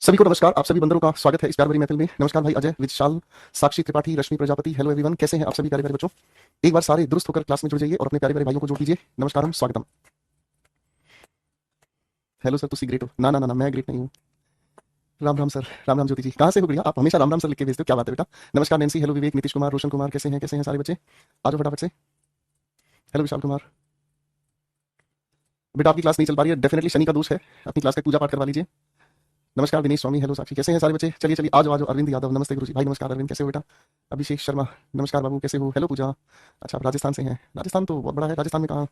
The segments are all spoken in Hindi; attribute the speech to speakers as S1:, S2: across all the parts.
S1: सभी को नमस्कार। आप सभी बंदरों का स्वागत है इस प्यार भरी महफिल में। नमस्कार भाई अजय, विशाल, साक्षी त्रिपाठी, रश्मि प्रजापति। हेलो एवरीवन, कैसे हैं आप सभी प्यारे प्यारे बच्चों। एक बार सारे दुरुस्त होकर क्लास में जुड़ जाइए और अपने प्यारे प्यारे भाइयों को जोड़ दीजिए। नमस्कारम, स्वागतम। हेलो सर, तुसी ग्रेट हो? ना ना ना ना, मैं ग्रेट नहीं हूँ। राम राम सर, राम राम ज्योति जी। कहाँ से हो भैया? आप हमेशा राम राम सर लिख के भेजते हो, क्या बात है बेटा। नमस्कार नैन्सी, हेलो विवेक, नीतीश कुमार, रोशन कुमार, कैसे हैं सारे बच्चे? आ जाओ फटाफट से। हेलो विशाल कुमार। बेटा आपकी क्लास नहीं चल पा रही है, डेफिनेटली शनि का दोष है। अपनी क्लास का पूजा पाठ करवा लीजिए। नमस्कार दिनेश स्वामी, हेलो साक्षी, कैसे हैं सारे बच्चे? चलिए चलिए, आ जाओ। अरविंद यादव, नमस्ते गुरुजी। भाई नमस्कार अरविंद, कैसे हो बेटा? अभिषेक शर्मा, नमस्कार बाबू, कैसे हो? हेलो पूजा। अच्छा, आप राजस्थान से हैं? राजस्थान तो बहुत बड़ा है, राजस्थान में कहाँ?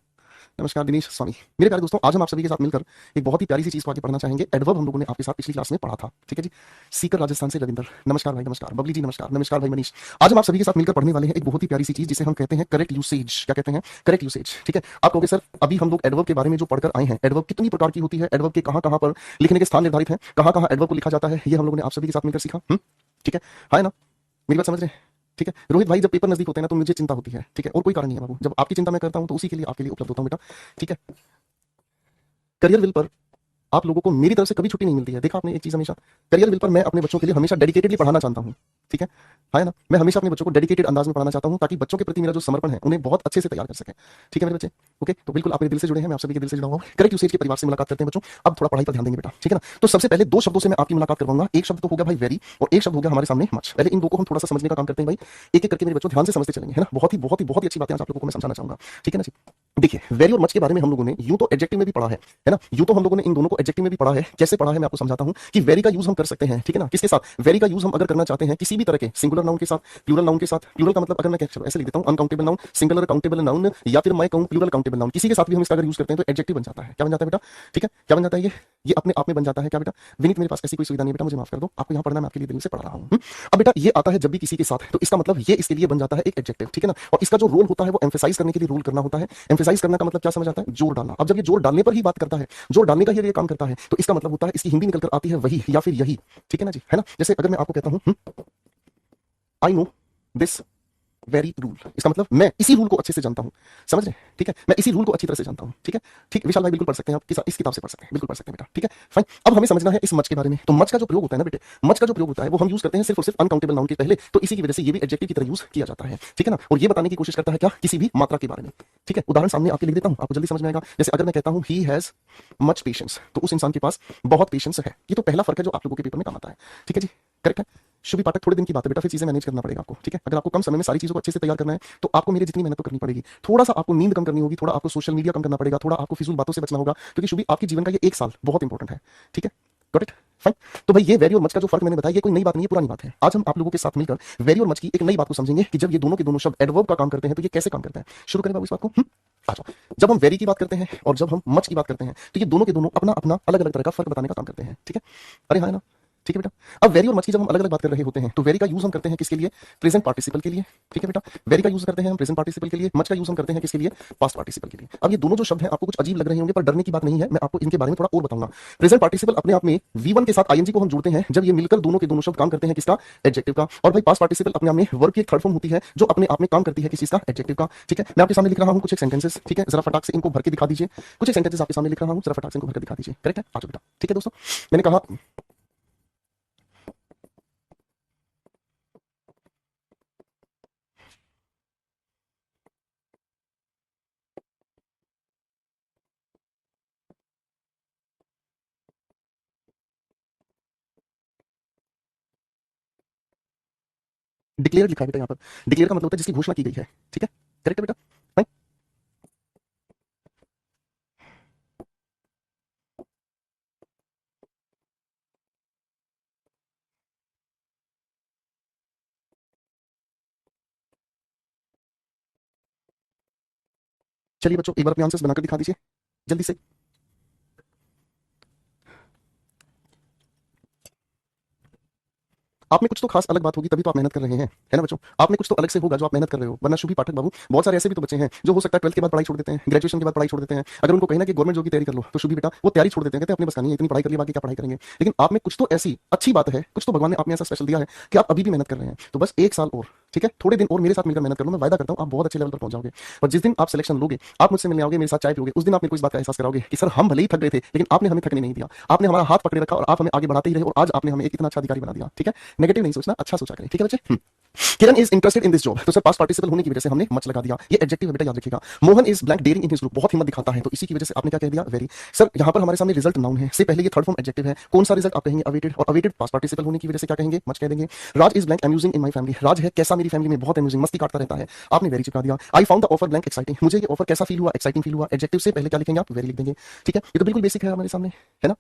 S1: नमस्कार दिनेश स्वामी। मेरे प्यारे दोस्तों, आज हम आप सभी के साथ मिलकर एक बहुत ही प्यारी सी चीज को आगे पढ़ना चाहेंगे। एडवर्ब हम लोगों ने आपके साथ पिछली क्लास में पढ़ा था, ठीक है जी। सीकर राजस्थान से रविंदर, नमस्कार भाई, नमस्कार बबली जी, नमस्कार नमस्कार भाई मनीष। आज हम आप सभी के साथ मिलकर पढ़ने वाले हैं एक बहुत ही प्यारी सी चीज जिसे हम कहते हैं करेक्ट यूसेज। क्या कहते हैं? करेक्ट यूसेज, ठीक है। आप कहोगे सर अभी हम लोग एडवर्ब के बारे में जो पढ़कर आए हैं, एडवर्ब कितनी प्रकार की होती है, एडवर्ब के कहां कहां पर लिखने के स्थान निर्धारित है, कहां कहां एडवर्ब को लिखा जाता है, ये हम लोगों ने आप सभी के साथ मिलकर सीखा। ठीक है, है ना? मेरी बात समझ रहे हैं? ठीक है रोहित भाई, जब पेपर नजदीक होते हैं ना तो मुझे चिंता होती है, ठीक है, और कोई कारण नहीं है बाबू। जब आपकी चिंता मैं करता हूं तो उसी के लिए आपके लिए उपलब्ध होता हूं बेटा, ठीक है। करियर विल पर आप लोगों को मेरी तरफ से कभी छुट्टी नहीं मिलती है। देखा आपने एक चीज, हमेशा करियर विल पर मैं अपने बच्चों के लिए हमेशा डेडिकेटेडली पढ़ाना चाहता हूं, ठीक है ना? मैं हमेशा अपने बच्चों को डेडिकेटेड अंदाज में पढ़ाना चाहता हूं ताकि बच्चों के प्रति मेरा जो समर्पण है उन्हें बहुत अच्छे से तैयार कर सके, ठीक है मेरे बच्चे। ओके, तो बिल्कुल आप मेरे दिल से जुड़े हैं, मैं आप सभी के दिल से जुड़ा हूं। करेक्ट यूसेज के परिवार से मुलाकात करते हैं बच्चों। अब थोड़ा पढ़ाई पर ध्यान देंगे बेटा, ठीक है ना। तो सबसे पहले दो शब्दों से मैं आपकी मुलाकात करवाऊंगा। एक शब्द तो हो गया भाई वेरी, और एक शब्द हो गया हमारे सामने मच। पहले इन दो को हम थोड़ा सा समझने का काम करते हैं भाई, एक एक करके मेरे बच्चों ध्यान से समझते चलेंगे, है ना। बहुत ही अच्छी बातें आज आप लोगों को मैं समझाना चाहूंगा, ठीक है ना जी। देखिए, वेरी और मच के बारे में हम लोगों ने यूं तो एडजेक्टिव में भी पढ़ा है ना। यूं तो हम लोगों ने इन दोनों को एडजेक्टिव में भी पढ़ा है। कैसे पढ़ा है मैं आपको समझाता हूं कि वेरी का यूज हम कर सकते हैं, ठीक है ना। किसके साथ? वेरी का यूज हम अगर करना चाहते हैं किसी भी तरह के सिंगुलर नाउन के साथ, प्लूरल नाउन के साथ। प्लूरल का मतलब अगर मैं ऐसे लिख देता हूं, uncountable noun, singular countable noun, या फिर मैं कहूं प्लूरल काउंटेबल नाउन, किसी के साथ भी हम इसका अगर यूज करते हैं तो एडजेक्टिव बन जाता है। क्या बन जाता है बेटा? ठीक है, क्या बन जाता है ये अपने आप में बन जाता है। क्या बेटा? विनीत, मेरे पास ऐसी कोई सुविधा नहीं है बेटा, मुझे माफ कर दो, आपको यहां पढ़ना, मैं आपके लिए दिल से पढ़ रहा हूं। अब बेटा ये आता है जब भी किसी के साथ, तो इसका मतलब ये इसके लिए बन जाता है एक एडजेक्टिव, ठीक है ना। और इसका जो रोल होता है वो एम्फेसाइज करने के लिए रोल करना होता है। एम्फेसाइज करना का मतलब क्या समझ आता है? जोर डालना। अब जब ये जोर डालने पर ही बात करता है, जोर डालने का ही ये काम करता है, तो इसका मतलब होता है इसकी हिंदी निकल कर आती है वही या फिर यही, ठीक है ना जी, है ना। जैसे अगर मैं आपको कहता हूं I know this very rule, इसका मतलब मैं इसी रूल को अच्छे से जानता हूं, समझ रहे हैं? ठीक है, मैं इसी रूल को अच्छी तरह से जानता हूं, ठीक है। ठीक, विशाल भाई बिल्कुल पढ़ सकते हैं आप, इस किताब से पढ़ सकते हैं, बिल्कुल पढ़ सकते हैं बेटा, ठीक है फाइन। अब हमें समझना है इस मच के बारे में। तो मच का जो प्रयोग होता है ना बेटे, मच का जो प्रयोग होता है वो हम यूज करते हैं सिर्फ और सिर्फ अनकाउंटेबल नाउन के पहले, तो इसी की वजह से ये भी एडजेक्टिव की तरह यूज किया जाता है, ठीक है ना। और ये बताने की कोशिश करता है क्या? किसी भी मात्रा के बारे में, ठीक है। उदाहरण सामने आपके लिख देता हूं, आपको जल्दी समझ में आएगा। जैसे अगर मैं कहता हूं ही हैज मच पेशेंस, तो उस इंसान के पास बहुत पेशेंस है। ये तो पहला फर्क है जो आप लोगों के पेपर में काम आता है, ठीक है जी, करेक्ट है। शुभी पाठक, थोड़े दिन की बात है बेटा, फिर चीजें मैनेज करना पड़ेगा आपको, ठीक है। अगर आपको कम समय में सारी चीजों को अच्छे से तैयार करना है तो आपको मेरी जितनी मेहनत तो करनी पड़ेगी। थोड़ा सा आपको नींद कम करनी होगी, थोड़ा आपको सोशल मीडिया कम करना पड़ेगा, थोड़ा आपको फिजूल बातों से बचना होगा, क्योंकि शुभी आपके जीवन का ये एक साल बहुत इंपॉर्टेंट है, ठीक है। Got it, fine. तो भाई ये वेरी और मच का जो फर्क मैंने बताया ये कोई नई बात नहीं है, पुरानी बात है। आज हम आप लोगों के साथ मिलकर वेरी और मच की एक नई बात को समझेंगे कि जब ये दोनों के दोनों शब्द एडवर्ब का काम करते हैं तो ये कैसे काम करते हैं। शुरू करें बाबू इस बात को। आ जाओ। जब हम वेरी की बात करते हैं और जब हम मच की बात करते हैं तो ये दोनों के दोनों अपना अपना अलग अलग तरह का फर्क बताने का काम करते हैं, ठीक है। अरे हाँ ना, ठीक है बेटा। अब वेरी और मच की जब हम अलग अलग बात कर रहे होते हैं तो वेरी का यूज हम करते हैं किसके लिए? प्रेजेंट पार्टिसिपल के लिए, ठीक है बेटा। वेरी का यूज करते हैं हम प्रेजेंट पार्टिसिपल के लिए, मच का यूज हम करते हैं किसके लिए? पास्ट पार्टिसिपल के लिए। अब ये दोनों जो शब्द हैं आपको कुछ अजीब लग रहे होंगे, पर डरने की बात नहीं है, मैं आपको इनके बारे में थोड़ा और बताऊंगा। प्रेजेंट पार्टिसिपल अपने आप में V1 के साथ ING को हम जोड़ते हैं जब ये मिलकर दोनों के दोनों शब्द काम करते हैं किसका? एडजेक्टिव का। और भाई पास्ट पार्टिसिपल अपने आप में वर्ब की एक थर्ड फॉर्म होती है जो अपने आप में काम करती है किस चीज का? एडजेक्टिव का, ठीक है। मैं आपके सामने लिख रहा हूं कुछ एक सेंटेंसेस, ठीक है, जरा फटाक से इनको भर के दिखा दीजिए। कुछ एक सेंटेंसेस आपके सामने लिख रहा हूं, जरा फटाक से इनको भर के दिखा दीजिए, करेक्ट है? आ जाओ बेटा, ठीक है दोस्तों। मैंने कहा डिक्लेयर लिखा है बेटा यहाँ पर। डिक्लेयर का मतलब होता है जिसकी घोषणा की गई है, ठीक है, करेक्ट है बेटा, फाइन। चलिए बच्चों एक बार अपने आंसर्स बनाकर दिखा दीजिए जल्दी से। आप में कुछ तो खास अलग बात होगी तभी तो आप मेहनत कर रहे हैं, है ना बच्चों। आप में कुछ तो अलग से होगा जो आप मेहनत कर रहे हो, वरना शुभी पाठक बाबू बहुत सारे ऐसे भी तो बच्चे हैं जो हो सकता है 12th के बाद पढ़ाई छोड़ देते हैं, ग्रेजुएशन के बाद पढ़ाई छोड़ देते हैं। अगर उनको कहना कि गवर्नमेंट जॉब की तैयारी कर लो तो शुभी बेटा वो तैयारी छोड़ देते हैं, कहते हैं अपने बस का नहीं है, इतनी पढ़ाई कर ली, बाकी क्या पढ़ाई करेंगे। लेकिन आप में कुछ तो ऐसी अच्छी बात है, कुछ तो भगवान ने आप में ऐसा स्पेशल दिया है कि आप अभी भी मेहनत कर रहे हैं। तो बस एक साल और ठीक है, थोड़े दिन और मेरे साथ मिलकर मेहनत कर लो, मैं वायदा करता हूँ आप बहुत अच्छे लेवल पर पहुंच जाओगे। और जिस दिन आप सिलेक्शन लोगे, आप मुझसे मिलने आओगे, मेरे साथ चाय पियोगे, उस दिन आप मेरे को इस बात का एहसास कराओगे कि सर हम भले ही थक गए थे लेकिन आपने हमें थकने नहीं दिया, आपने हमारा हाथ पकड़े रखा और आप हमें आगे बढ़ाते ही रहे और आज आपने हमें एक इतना अच्छा अधिकारी बना दिया। ठीक है, नेगेटिव नहीं सोचना, अच्छा सोचा करें। ठीक है बच्चे। Kiran is interested in this job, तो सर पास्ट पार्टिसिपल होने की वजह से हमने मच लगा दिया, ये एडजेक्टिव है बेटा, याद रखिएगा। Mohan is blank daring in his group, बहुत हिम्मत दिखाता है, तो इसी की वजह से आपने क्या कह दिया, वेरी। सर यहाँ पर हमारे सामने रिजल्ट नाउन है, से पहले ये थर्ड फॉर्म एडजेक्टिव है, कौन सा रिजल्ट आप कहेंगे, अवेटेड, और अवेटेड पास्ट पार्टिसिपल होने की वजह से क्या कहेंगे, मच कह देंगे। Raj is blank amusing in my family, Raj है कैसा मेरी फैमिली में, बहुत अम्यूजिंग, मस्ती काटता रहता है, आपने वेरी चिपका दिया। I found the offer blank exciting, मुझे ये ऑफर कैसा फील हुआ, एक्साइटिंग फील हुआ, एडजेक्टिव से पहले क्या लिखेंगे आप, वेरी लिख देंगे। ठीक है, ये तो बिल्कुल बेसिक है हमारे सामने, है ना।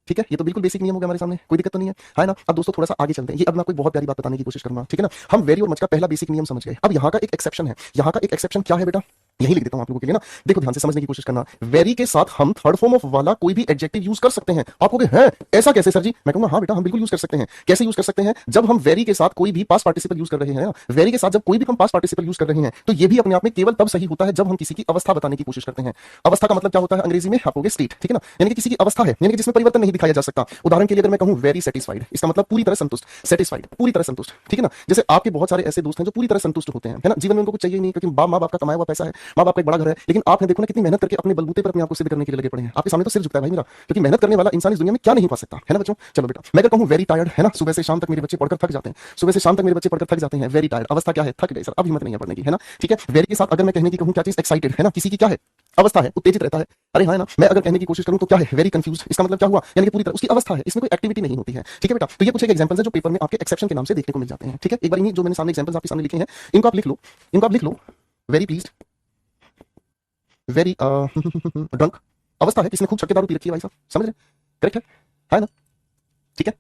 S1: ठीक है, ये तो बिल्कुल बेसिक नियम हो गया हमारे सामने, कोई दिक्कत तो नहीं है ना। अब दोस्तों थोड़ा सा आगे चलते हैं, ये अब मैं आपको एक बहुत प्यारी बात बताने की कोशिश करूंगा। ठीक है ना, हम वेरी और मच का पहला बेसिक नियम समझ गए, अब यहाँ का एक एक्सेप्शन है, यहाँ का एक एक्सेप्शन क्या है बेटा, यही लिख देता हूं आप लोगों के लिए ना। देखो ध्यान से समझने की कोशिश करना, वेरी के साथ हम थर्ड फॉर्म ऑफ वाला कोई भी एडजेक्टिव यूज कर सकते हैं। आप कहोगे हैं ऐसा कैसे सर जी, मैं कहूंगा हाँ बेटा हम बिल्कुल यूज कर सकते हैं। कैसे यूज कर सकते हैं, जब हम वेरी के साथ कोई भी पास्ट पार्टिसिपल यूज कर रहे हैं, वेरी के साथ जब कोई भी हम पास्ट पार्टिसिपल यूज कर रहे हैं, तो ये भी अपने आप में केवल तब सही होता है जब हम किसी की अवस्था बताने की कोशिश करते हैं। अवस्था का मतलब क्या होता है अंग्रेजी में, आप कहोगे स्टेट। ठीक है ना, यानी कि किसी की अवस्था है, यानी कि जिसमें परिवर्तन नहीं दिखाया जा सकता। उदाहरण के लिए अगर मैं कहूं वेरी सेटिस्फाइड, इसका मतलब पूरी तरह संतुष्ट, सेटिस्फाइड पूरी तरह संतुष्ट। ठीक है ना, जैसे आपके बहुत सारे ऐसे दोस्त हैं जो पूरी तरह संतुष्ट होते हैं, है ना, जीवन में उनको कुछ चाहिए नहीं, क्योंकि माँ बाप का कमाया हुआ पैसा है, माँ बाप का एक बड़ा घर है, लेकिन आपने देखो ना कितनी मेहनत करके अपने बलबूते पर अपने आप को सिद्ध करने के लिए लगे पड़े हैं। आपके सामने तो सिर झुकता है भाई मेरा, क्योंकि मेहनत करने वाला इंसान इस दुनिया में क्या नहीं पा सकता, है ना बच्चों। चलो बेटा, मैं अगर कहूं वेरी टायर्ड, है ना, सुबह से शाम तक मेरे बच्चे पढ़कर थक जाते हैं, सुबह से शाम तक मेरे बच्चे पढ़कर थक जाते हैं, वेरी टायर्ड, अवस्था क्या है, थक गए सर, अब हिम्मत नहीं है पढ़ने की, है ना। ठीक है, वेरी के साथ अगर मैं कहने की कहूं क्या चीज, एक्साइटेड, है ना, किसी की क्या है, अवस्था है, उत्तेजित रहता है, अरे हाँ है ना। मैं अगर कहने की कोशिश करूं तो क्या है, वेरी कंफ्यूज, इसका मतलब क्या हुआ, यानी कि पूरी तरह उसकी अवस्था है, इसमें कोई एक्टिविटी नहीं होती है। ठीक है बेटा, तो ये कुछ एक एग्जांपल्स है जो पेपर में आपके एक्सेप्शन के नाम से देखने को मिल जाते हैं। ठीक है, एक बार इन्हीं जो मैंने सामने एग्जांपल्स आपके सामने लिखे हैं, इनको आप लिख लो, इनको आप लिख लो। वेरी प्लीज्ड, वेरी ड्रंक, अवस्था है, किसने खूब छक्के दारू पी रखी है भाई साहब, समझ रहे, करेक्ट है ना। ठीक है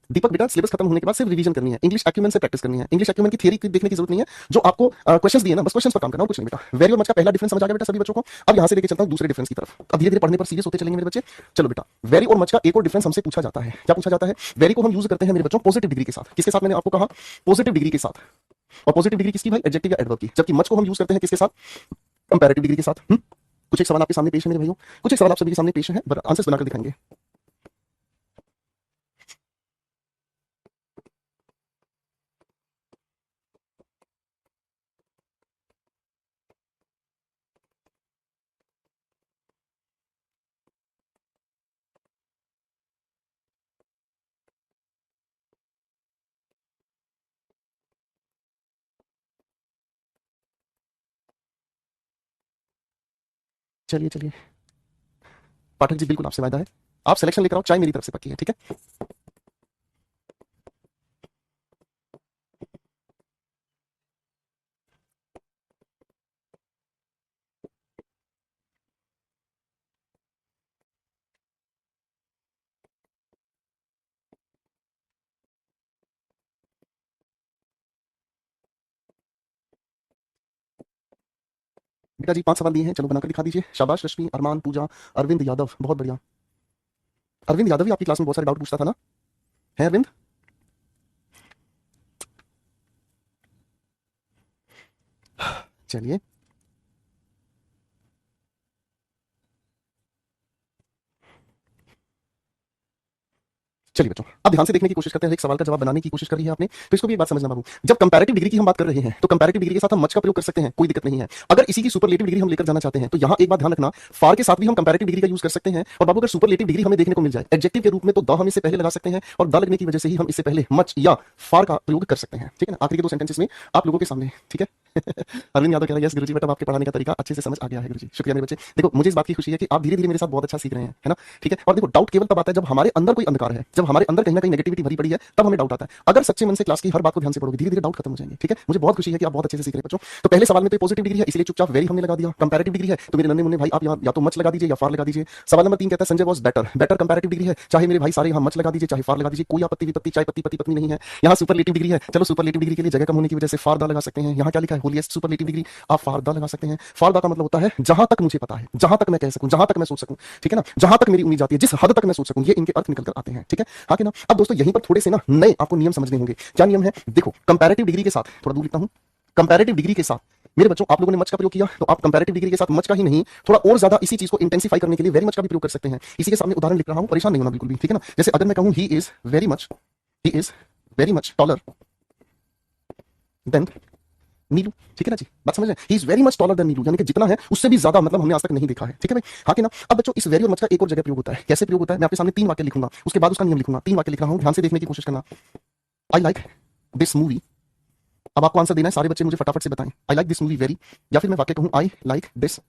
S1: दीपक बेटा, सिलेबस खत्म होने के बाद सिर्फ रिवीजन करनी है, इंग्लिश एक्यूमेंट से प्रैक्टिस करनी है, इंग्लिश एक्यूमेंट की थ्योरी देखने की जरूरत नहीं है, जो आपको क्वेश्चंस दिए ना बस क्वेश्चंस पर काम करना और कुछ नहीं बेटा। वेरी और मच का पहला डिफरेंस समझ आ गया बेटा सभी बच्चों को। अब यहां से लेके चलता हूं दूसरे डिफरेंस की तरफ, अब धीरे धीरे पढ़ने पर सीरियस होते चलेंगे मेरे बच्चे। चलो बेटा, वेरी और मच का एक और डिफरेंस हमसे पूछा जाता है, क्या पूछा जाता है, वेरी को हम यूज करते हैं मेरे बच्चों पॉजिटिव डिग्री के साथ, किसके साथ, मैंने आपको कहा पॉजिटिव डिग्री के साथ, और पॉजिटिव डिग्री किसकी भाई, एडजेक्टिव या एडवर्ब की, जबकि मच को हम यूज करते हैं किसके साथ, कंपैरेटिव डिग्री के साथ। कुछ एक सवाल आपके सामने पेश है मेरे भाइयों, कुछ एक सवाल आप सभी के सामने पेश है, आंसर्स बनाकर दिखाएंगे। चलिए चलिए, पाठक जी बिल्कुल आपसे वायदा है, आप सिलेक्शन लेकर आओ, चाय मेरी तरफ से पक्की है। ठीक है, बेटा जी 5 सवाल दिए हैं, चलो बनाकर दिखा दीजिए। शाबाश रश्मि, अरमान, पूजा, अरविंद यादव, बहुत बढ़िया। अरविंद यादव भी आपकी क्लास में बहुत सारे डाउट पूछता था ना, है अरविंद। चलिए चलिए बच्चों, अब ध्यान से देखने की कोशिश करते हैं, एक सवाल का जवाब बनाने की कोशिश करी है आपने, तो इसको भी एक बात समझना बाबू, जब कंपैरेटिव डिग्री की हम बात कर रहे हैं तो कंपैरेटिव डिग्री के साथ हम मच का प्रयोग कर सकते हैं, कोई दिक्कत नहीं है। अगर इसी की सुपरलेटिव डिग्री हम लेकर जाना चाहते हैं तो यहाँ एक बात ध्यान रखना, फार के साथ भी हम कंपैरेटिव डिग्री का यूज कर सकते हैं, और बाबू अगर सुपरलेटिव डिग्री हमें देखने को मिल जाए एडजेक्टिव के रूप में तो द हम इससे पहले लगा सकते हैं, और द लगने की वजह से ही हम इससे पहले मच या फार का प्रयोग कर सकते हैं। ठीक है ना, आखिरी के 2 सेंटेंसेस में आप लोगों के सामने। ठीक है अरविंद यादव कह रहा है यस गुरुजी, बेटा आपके पढ़ाने का तरीका अच्छे से समझ आ गया है गुरुजी, शुक्रिया मेरे बच्चे। देखो मुझे इस बात की खुशी है कि आप धीरे धीरे मेरे साथ बहुत अच्छा सीख रहे हैं, है ना। ठीक है, और देखो डाउट केवल तब आता है जब हमारे अंदर कोई अंधकार है, जब हमारे अंदर कहीं ना कहीं नेगेटिविटी भरी पड़ी है, तब हमें डाउट आता है। अगर सच्चे मन से क्लास की हर बात को ध्यान से पढ़ोगे धीरे धीरे डाउट खत्म हो जाएंगे। ठीक है, मुझे बहुत खुशी है कि आप बहुत अच्छे से सीख रहे हैं बच्चों। तो पहले सवाल में तो पॉजिटिव डिग्री है इसलिए चुपचाप वेरी हमने लगा दिया, कंपैरेटिव डिग्री है तो मेरे नन्हे मुन्ने भाई आप यहाँ या तो मच लगा दीजिए या फार लगा दीजिए। सवाल नंबर 3 कहता है Sanjay was better, better comparative degree है, चाहे मेरे भाई सारे यहाँ मच लगा दीजिए चाहे फार लगा दीजिए, कोई आपत्ति विपत्ति चाहे पति पति पत्नी नहीं है। यहाँ सुपरलेटिव डिग्री है, चलो सुपरलेटिव डिग्री के लिए जगह कम होने की वजह से फार दा लगा सकते हैं। यहाँ क्या लिखा है, होलिएस्ट सुपरलेटिव डिग्री, आप फार दा लगा सकते हैं। फार दा का मतलब होता है जहां तक मुझे पता है, जहां तक मैं कह सकूं, जहां तक मैं सोच सकूं। ठीक है ना, जहां तक मेरी उम्मीद जाती है, जिस हद तक मैं सोच सकूं, ये इनके अर्थ निकल कर आते हैं। ठीक है, हाँ कि ना। अब दोस्तों यहीं पर थोड़े से ना नए आपको नियम समझने होंगे। क्या नियम है, देखो कंपैरेटिव डिग्री के साथ, थोड़ा दूर लिखता हूं, कंपैरेटिव डिग्री के साथ मेरे बच्चों आप लोगों ने मच का प्रयोग किया, तो आप कंपैरेटिव डिग्री के साथ मच का ही नहीं थोड़ा और ज्यादा इसी चीज को इंटेंसिफाई करने के लिए वेरी मच का भी प्रयोग कर सकते हैं। इसी के सामने उदाहरण लिख रहा हूं, परेशान नहीं होना बिल्कुल भी। ठीक है ना, जैसे अगर मैं कहूं he is very much, he is very much taller than Neelu, ठीक है ना जी, बात समझ रहे हैं? He is very much taller than Neelu, यानी कि जितना है उससे भी ज्यादा मतलब हमने आज तक नहीं देखा है, ठीक है भाई, हाँ कि ना। अब बच्चों इस वेरी और मच का एक और जगह प्रयोग होता है, कैसे प्रयोग होता है? मैं आपके सामने 3 वाक्य लिखूंगा, उसके बाद उसका नियम लिखूंगा। 3 वाक्य लिख रहा हूं, ध्यान से देखने की कोशिश करना। आई लाइक दिस मूवी, अब आपको आंसर देना है, सारे बच्चे मुझे फटाफट से बताएं। आई लाइक दिस मूवी वेरी, या फिर मैं वाक्य कहूं आई like this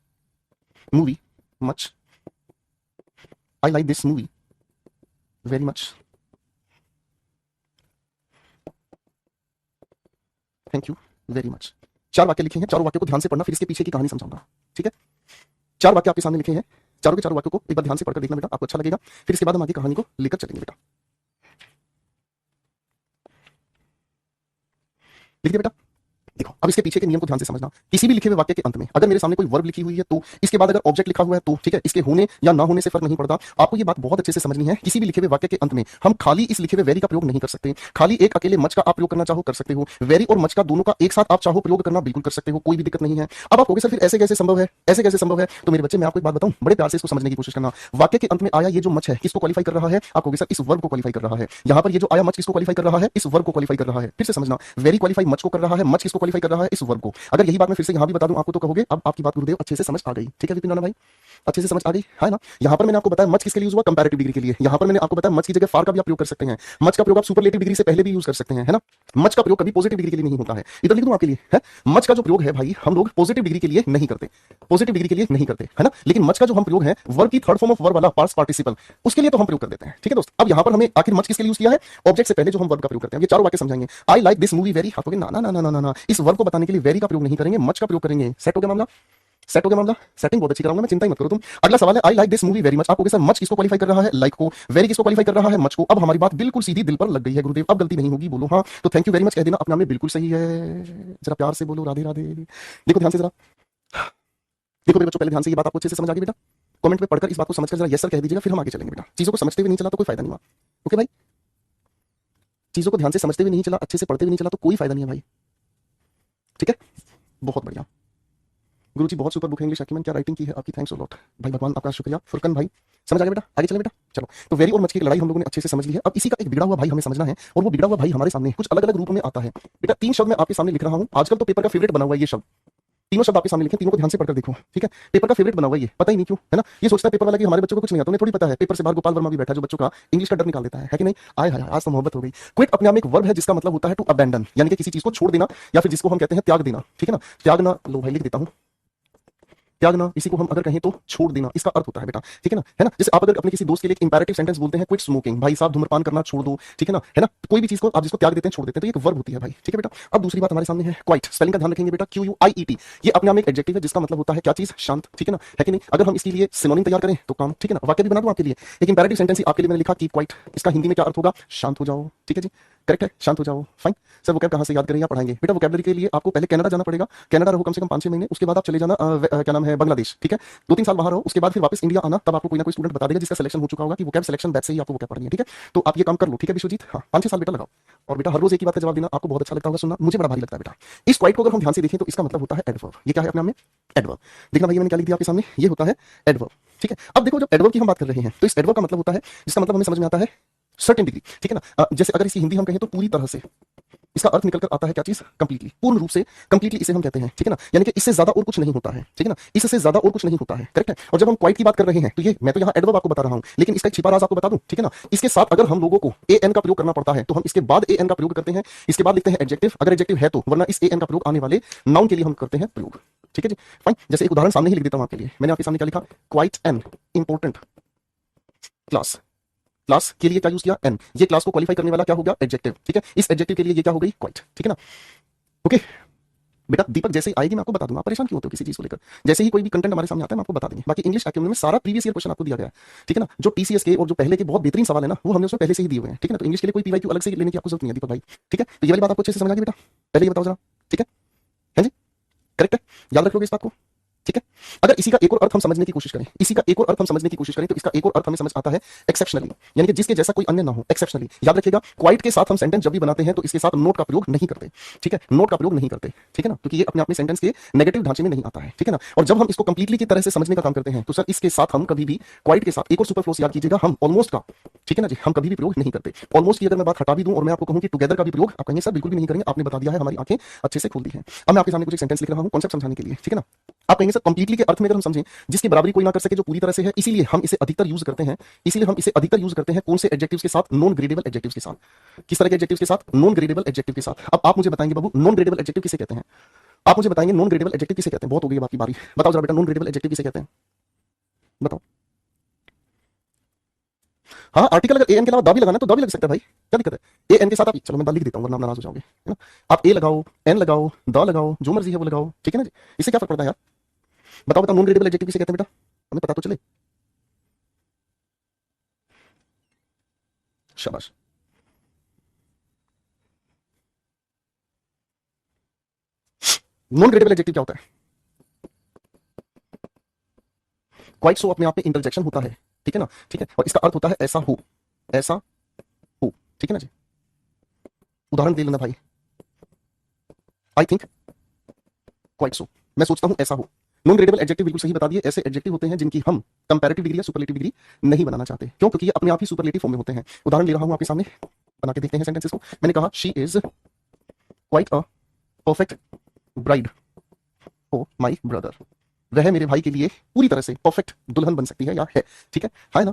S1: movie much, I like this movie very much, thank you very much. 4 वाक्य लिखे हैं, चारों वाक्यों को ध्यान से पढ़ना, फिर इसके पीछे की कहानी समझाऊंगा, ठीक है? 4 वाक्य आपके सामने लिखे हैं, चारों के चारों वाक्यों को एक बार ध्यान से पढ़कर देखना बेटा, आपको अच्छा लगेगा। फिर इसके बाद हम आगे कहानी को लेकर चलेंगे बेटा। लिख दिया बेटा? देखो अब इसके पीछे के नियम को ध्यान से समझना। किसी भी लिखे हुए वाक्य के अंत में अगर मेरे सामने कोई वर्ब लिखी हुई है तो इसके बाद अगर ऑब्जेक्ट लिखा हुआ है तो ठीक है, इसके होने या ना होने से फर्क नहीं पड़ता। आपको ये बात बहुत अच्छे से समझनी है, किसी भी लिखे हुए वाक्य के अंत में हम खाली इस लिखे हुए वेरी का प्रयोग नहीं कर सकते। खाली एक अकेले मच का आप प्रयोग करना चाहो कर सकते हो, वेरी और मच का दोनों का एक साथ आप चाहो प्रयोग करना बिल्कुल कर सकते हो, कोई भी दिक्कत नहीं है। अब आप कहोगे सर फिर ऐसे कैसे संभव है, ऐसे कैसे संभव है? तो मेरे बच्चे मैं आपको एक बात बताऊं, बड़े प्यार से इसको समझने की कोशिश करना। वाक्य के अंत में आया ये जो मच है किसको क्वालिफाई कर रहा है? आप कहोगे सर इस वर्ब को क्वालिफाई कर रहा है। यहां पर ये जो आया मच किसको क्वालिफाई कर रहा है? इस वर्ब को क्वालिफाई कर रहा है। फिर से समझना, वेरी क्वालिफाई मच को कर रहा है, मच किसको क्वालिफाई कर रहा है? इस वर्ब को। अगर यही बात मैं फिर से यहां भी बता दूं आपको तो कहोगे अब आपकी बात गुरुदेव अच्छे से समझ आ गई, ठीक है विपिन राणा भाई, अच्छे से समझ आ गई है ना। यहां पर मैंने आपको बताया मच किसके लिए यूज हुआ? कंपैरेटिव डिग्री के लिए। यहां पर मैंने आपको बताया मच की जगह फार का भी आप प्रयोग कर सकते हैं। मच का प्रयोग आप सुपरलेटिव डिग्री से पहले भी यूज कर सकते हैं, है ना। मच का प्रयोग कभी पॉजिटिव डिग्री के लिए नहीं होता है। इधर लिख दूं आपके लिए है, मच का जो प्रयोग है भाई हम लोग पॉजिटिव डिग्री के लिए नहीं करते, पॉजिटिव डिग्री के लिए नहीं करते, है ना। लेकिन मच का जो हम प्रयोग है वर्ब की थर्ड फॉर्म ऑफ वर्ब वाला पास्ट पार्टिसिपल उसके लिए तो हम प्रयोग कर देते हैं, ठीक है दोस्त। अब यहां पर हमें आखिर मच किसके लिए यूज किया है? ऑब्जेक्ट से पहले जो हम वर्ब का प्रयोग करते हैं। ये चारों वाक्य समझाएंगे। आई लाइक दिस मूवी वेरी, हाथों के ना ना ना ना ना ना, इस वर्ब को बताने के लिए वेरी का प्रयोग नहीं करेंगे, मच का प्रयोग करेंगे। सेट हो गया मामला? सेट हो गया मामला? सेटिंग बहुत अच्छी कराऊंगा मैं, चिंता ही मत करो तुम। अगला सवाल है I like this movie very much. आपको सर मच किसको क्वालिफाई कर रहा है? लाइक को। वेरी किसको क्वालिफाई कर रहा है? मच को। अब हमारी बात बिल्कुल सीधी दिल पर लग गई है गुरुदेव, अब गलती नहीं होगी, बोलो हाँ। तो थैंक यू वेरी मच कह देना, अपने आप में बिल्कुल सही है, जरा प्यार से बोलो राधे राधे। देखो ध्यान से जरा, देखो मेरे बच्चों पहले ध्यान से ये बात आपको अच्छे से समझ आ गई बेटा? कमेंट में पढ़कर इस बात को समझकर जरा यस सर कह दीजिएगा, फिर हम आगे चलेंगे बेटा। चीजों को समझते हुए नहीं चला तो कोई फायदा नहीं हुआ, ओके भाई। चीजों को ध्यान से समझते हुए नहीं चला, अच्छे से पढ़ते हुए नहीं चला तो कोई फायदा नहीं है भाई, ठीक है। बहुत बढ़िया गुरुजी, बहुत सुपर बुक है इंग्लिश अकीमन, क्या राइटिंग की है आपकी, थैंक्स अ लॉट भाई, भगवान आपका शुक्रिया। फुरकन भाई समझ आ गया बेटा? आगे चले बेटा, चलो। तो वेरी और मच की लड़ाई हम लोगों ने अच्छे से समझ ली है। अब इसी का एक बिगड़ा हुआ भाई हमें समझना है, और वो बिगड़ा हुआ भाई हमारे सामने कुछ अलग अलग रूप में आता है बेटा। 3 शब्द मैं आपके सामने लिख रहा हूं, आजकल तो पेपर का फेवरेट बना हुआ है ये शब्द। तीनों शब्द आपके सामने लिखे, तीनों को ध्यान से पढ़कर देखो, ठीक है। पेपर का फेवरेट बना हुआ है ये, पता ही नहीं क्यों, है ना। ये सोचता है पेपर वाला कि हमारे बच्चों को कुछ नहीं आता, उन्हें थोड़ी पता है। पेपर से बाहर गोपाल वर्मा भी बैठा है जो बच्चों का इंग्लिश का डर निकाल देता है कि नहीं। आए हाय आज तो मोहब्बत हो गई। क्विट अपने आप में एक वर्ब है जिसका मतलब होता है टू अबैंडन, यानी कि किसी चीज को छोड़ देना, या फिर जिसको हम कहते हैं त्याग देना, ठीक है ना। त्यागना, लो भाई लिख देता हूं, त्यागना, इसी को हम अगर कहें तो छोड़ देना, इसका अर्थ होता है बेटा, ठीक है ना, है ना। जैसे आप अगर अपने किसी दोस्त के लिए एक इंपैरेटिव सेंटेंस बोलते हैं, क्विट स्मोकिंग, भाई साहब धूम्रपान करना छोड़ दो, ठीक है ना, है ना। कोई भी चीज को आप जिसको त्याग देते हैं, छोड़ देते हैं, तो ये एक वर्ब होती है भाई, ठीक है बेटा। अब दूसरी बात हमारे सामने है क्वाइट, स्पेलिंग का ध्यान रखेंगे बेटा, QUIET। ये अपने आप में एक एडजेक्टिव है जिसका मतलब होता है क्या चीज? शांत, ठीक है ना, है कि नहीं। अगर हम इसके लिए सिनोनिम तैयार करें तो काम, ठीक है ना। वाक्य भी बना दूं आपके लिए, एक इंपैरेटिव सेंटेंस आपके लिए मैंने लिखा कीप क्वाइट, इसका हिंदी में क्या अर्थ होगा? शांत हो जाओ, ठीक है जी, करेक्ट है, शांत हो जाओ, फाइन। सर वोकैब कहां से याद करें या पढ़ाएंगे बेटा? वोकैबलरी के लिए आपको पहले कनाडा जाना पड़ेगा, कनाडा रहो कम से कम 5-6 महीने, उसके बाद आप चले जाना क्या नाम है, बांग्लादेश, ठीक है। 2-3 साल वहां रहो, उसके बाद फिर वापस इंडिया आना, तब आपको कोई ना कोई स्टूडेंट बता देगा जिसका सिलेक्शन हो चुका होगा कि वोकैब सिलेक्शन बैच से ही आपको वोकैब पढ़नी है, ठीक है। तो आप ये काम कर लो, ठीक है विश्वजीत, हाँ 5-6 साल बेटा लगाओ। और बेटा हर रोज एक ही बात का जवाब देना, आपको बहुत अच्छा लगता होगा सुनना, मुझे बड़ा भारी लगता है बेटा। इस क्वाइट को अगर हम ध्यान से देखें तो इसका मतलब होता है एडवर्ब। ये क्या है अपने आप में? एडवर्ब। देखना भैया मैंने क्या लिख दिया आपके सामने, ये होता है एडवर्ब, ठीक है। अब देखो जब एडवर्ब की हम बात कर रहे हैं तो इस एडवर्ब का मतलब होता है, जिसका मतलब हमें समझ में आता है सर्टेन डिग्री, ठीक है ना। जैसे अगर इसी हिंदी हम कहें तो पूरी तरह से, इसका अर्थ निकल कर आता है क्या चीज? कंप्लीटली, पूर्ण रूप से, कंप्लीटली इसे हम कहते हैं, ठीक है ना। यानी कि इससे ज्यादा और कुछ नहीं होता है, ठीक है ना, इससे ज्यादा और कुछ नहीं होता है, करेक्ट है। और जब हम क्वाइट की बात कर रहे हैं तो ये मैं तो यहाँ एडवर्ब आपको बता रहा हूं, लेकिन इसका एक छिपा राज आपको बता दूं, ठीक है ना। इसके साथ अगर हम लोगों को एन का प्रयोग करना पड़ता है तो हम इसके बाद एन का प्रयोग करते हैं, इसके बाद लिखते हैं एडजेक्टिव, अगर एडजेक्टिव है तो, वरना इस एन का प्रयोग आने वाले नाउन के लिए हम करते हैं प्रयोग, ठीक है जी, फाइन। जैसे एक उदाहरण सामने ही लिख देता हूं आपके लिए, मैंने आपके सामने क्या लिखा? Quite an important class, class के लिए क्या यूज किया? एन। ये क्लास को क्वालिफाई करने वाला क्या हो गया? एडजेक्टिव, ठीक है। इस एडजेक्टिव के लिए ये क्या हो गई? क्वाइट, ठीक है ना, ओके बेटा। दीपक जैसे ही आएगी मैं आपको बता दूंगा, आप परेशान क्यों होते हो किसी चीज को लेकर? जैसे ही कोई भी कंटेंट हमारे सामने आता है हम आपको बता देंगे। बाकी इंग्लिश एक्टिव में सारा प्रीवियस ईयर क्वेश्चन आपको दिया गया है, ठीक है ना। जो टीसीएस के और जो पहले के बहुत बेहतरीन सवाल है ना, वो हमने उसमें पहले से ही दिए हुए हैं, ठीक है ना। तो इंग्लिश के लिए कोई पीवाईक्यू अलग से लेने की आपको जरूरत नहीं है दीपक भाई, ठीक है। तो ये वाली बात आपको अच्छे से समझ आ गई बेटा? पहले ये बताओ जरा, ठीक है, है जी, करेक्ट है, याद रखोगे इस बात को, ठीक है। अगर इसी का एक और अर्थ हम समझने की कोशिश करें, इसी का एक और अर्थ हम समझने की कोशिश करें, तो इसका एक और अर्थ हमें समझ आता है एक्सेप्शनली, यानी कि जिसके जैसा कोई अन्य ना हो, एक्सेप्शनली। याद रखिएगा, क्वाइट के साथ हम सेंटेंस जब भी बनाते हैं तो इसके साथ नोट का प्रयोग नहीं करते, ठीक है, नोट का प्रयोग नहीं करते, ठीक है ना, क्योंकि ये अपने आप में सेंटेंस के नेगेटिव ढांचे में नहीं आता है, ठीक है ना। और जब हम इसको कंप्लीटली की तरह से समझने का काम करते हैं तो सर इसके साथ हम कभी भी क्वाइट के साथ एक और सुपरफ्लोस याद कीजिएगा, हम ऑलमोस्ट का, ठीक है ना जी, हम कभी भी प्रयोग नहीं करते। ऑलमोस्ट की अगर मैं बात हटा भी दूं और मैं आपको कहूं कि टुगेदर का भी प्रयोग, आप कहेंगे सर बिल्कुल भी नहीं करेंगे, आपने बता दिया है, हमारी आंखें अच्छे से खुल दी हैं। अब मैं आपके सामने कुछ एक सेंटेंस लिख रहा हूं कॉन्सेप्ट समझाने के लिए, ठीक है ना। आप कहेंगे सर कंप्लीटली के अर्थ में अगर हम समझें, जिसकी बराबरी कोई ना कर सके, जो पूरी तरह से है, इसीलिए हम इसे अधिकतर यूज करते हैं, इसीलिए हम इसे अधिकतर यूज करते हैं कौन से एडजेक्टिव्स के साथ? नॉन ग्रेडेबल एडजेक्टिव्स के साथ। किस तरह के एडजेक्टिव्स के साथ? नॉन ग्रेडेबल एडजेक्टिव के साथ। अब आप मुझे बताएंगे बाबू नॉन ग्रेडेबल एडजेक्टिव किसे कहते हैं? आप मुझे बताएंगे नॉन ग्रेडेबल एडजेक्टिव किसे कहते हैं? बहुत हो गई बाकी बारी, बताओ जरा बेटा, नॉन ग्रेडेबल एडजेक्टिव किसे कहते हैं? बताओ। हाँ, आर्टिकल अगर एन के अलावा द भी लगाना है तो द भी लग सकता है भाई, क्या दिक्कत है? ए एन के साथ आप, चलो मैं द लिख देता हूँ वरना आप नाराज हो जाओगे, है ना। आप ए लगाओ, एन लगाओ, द लगाओ, जो मर्जी है वो लगाओ, ठीक है ना जी, इससे क्या फर्क पड़ता है यार? बताओ बताओ, नॉन ग्रेडेबल एडजेक्टिव किसे कहते हैं बेटा, हमें पता तो चले। शाबाश। नॉन ग्रेडेबल एडजेक्टिव क्या होता है? क्वाइट सो अपने आप में इंटरजेक्शन होता है, ठीक है ना, ठीक है, और इसका अर्थ होता है ऐसा हो, ऐसा हो, ठीक है ना जी। उदाहरण दे लेना भाई, आई थिंक क्वाइट सो, मैं सोचता हूं ऐसा हो। नॉन ग्रेडेबल एडजेक्टिव बिल्कुल सही बता दिए, ऐसे एडजेक्टिव होते हैं जिनकी हम कंपैरेटिव डिग्री या सुपरलेटिव डिग्री नहीं बनाना चाहते। क्यों? क्योंकि ये अपने आप ही सुपरलेटिव फॉर्म में होते हैं। उदाहरण ले रहा हूं आपके सामने, बना के देखते हैं सेंटेंसेस को। मैंने कहा she is quite a perfect bride for my brother. वह मेरे भाई के लिए पूरी तरह से परफेक्ट दुल्हन बन सकती है या है, ठीक है ना।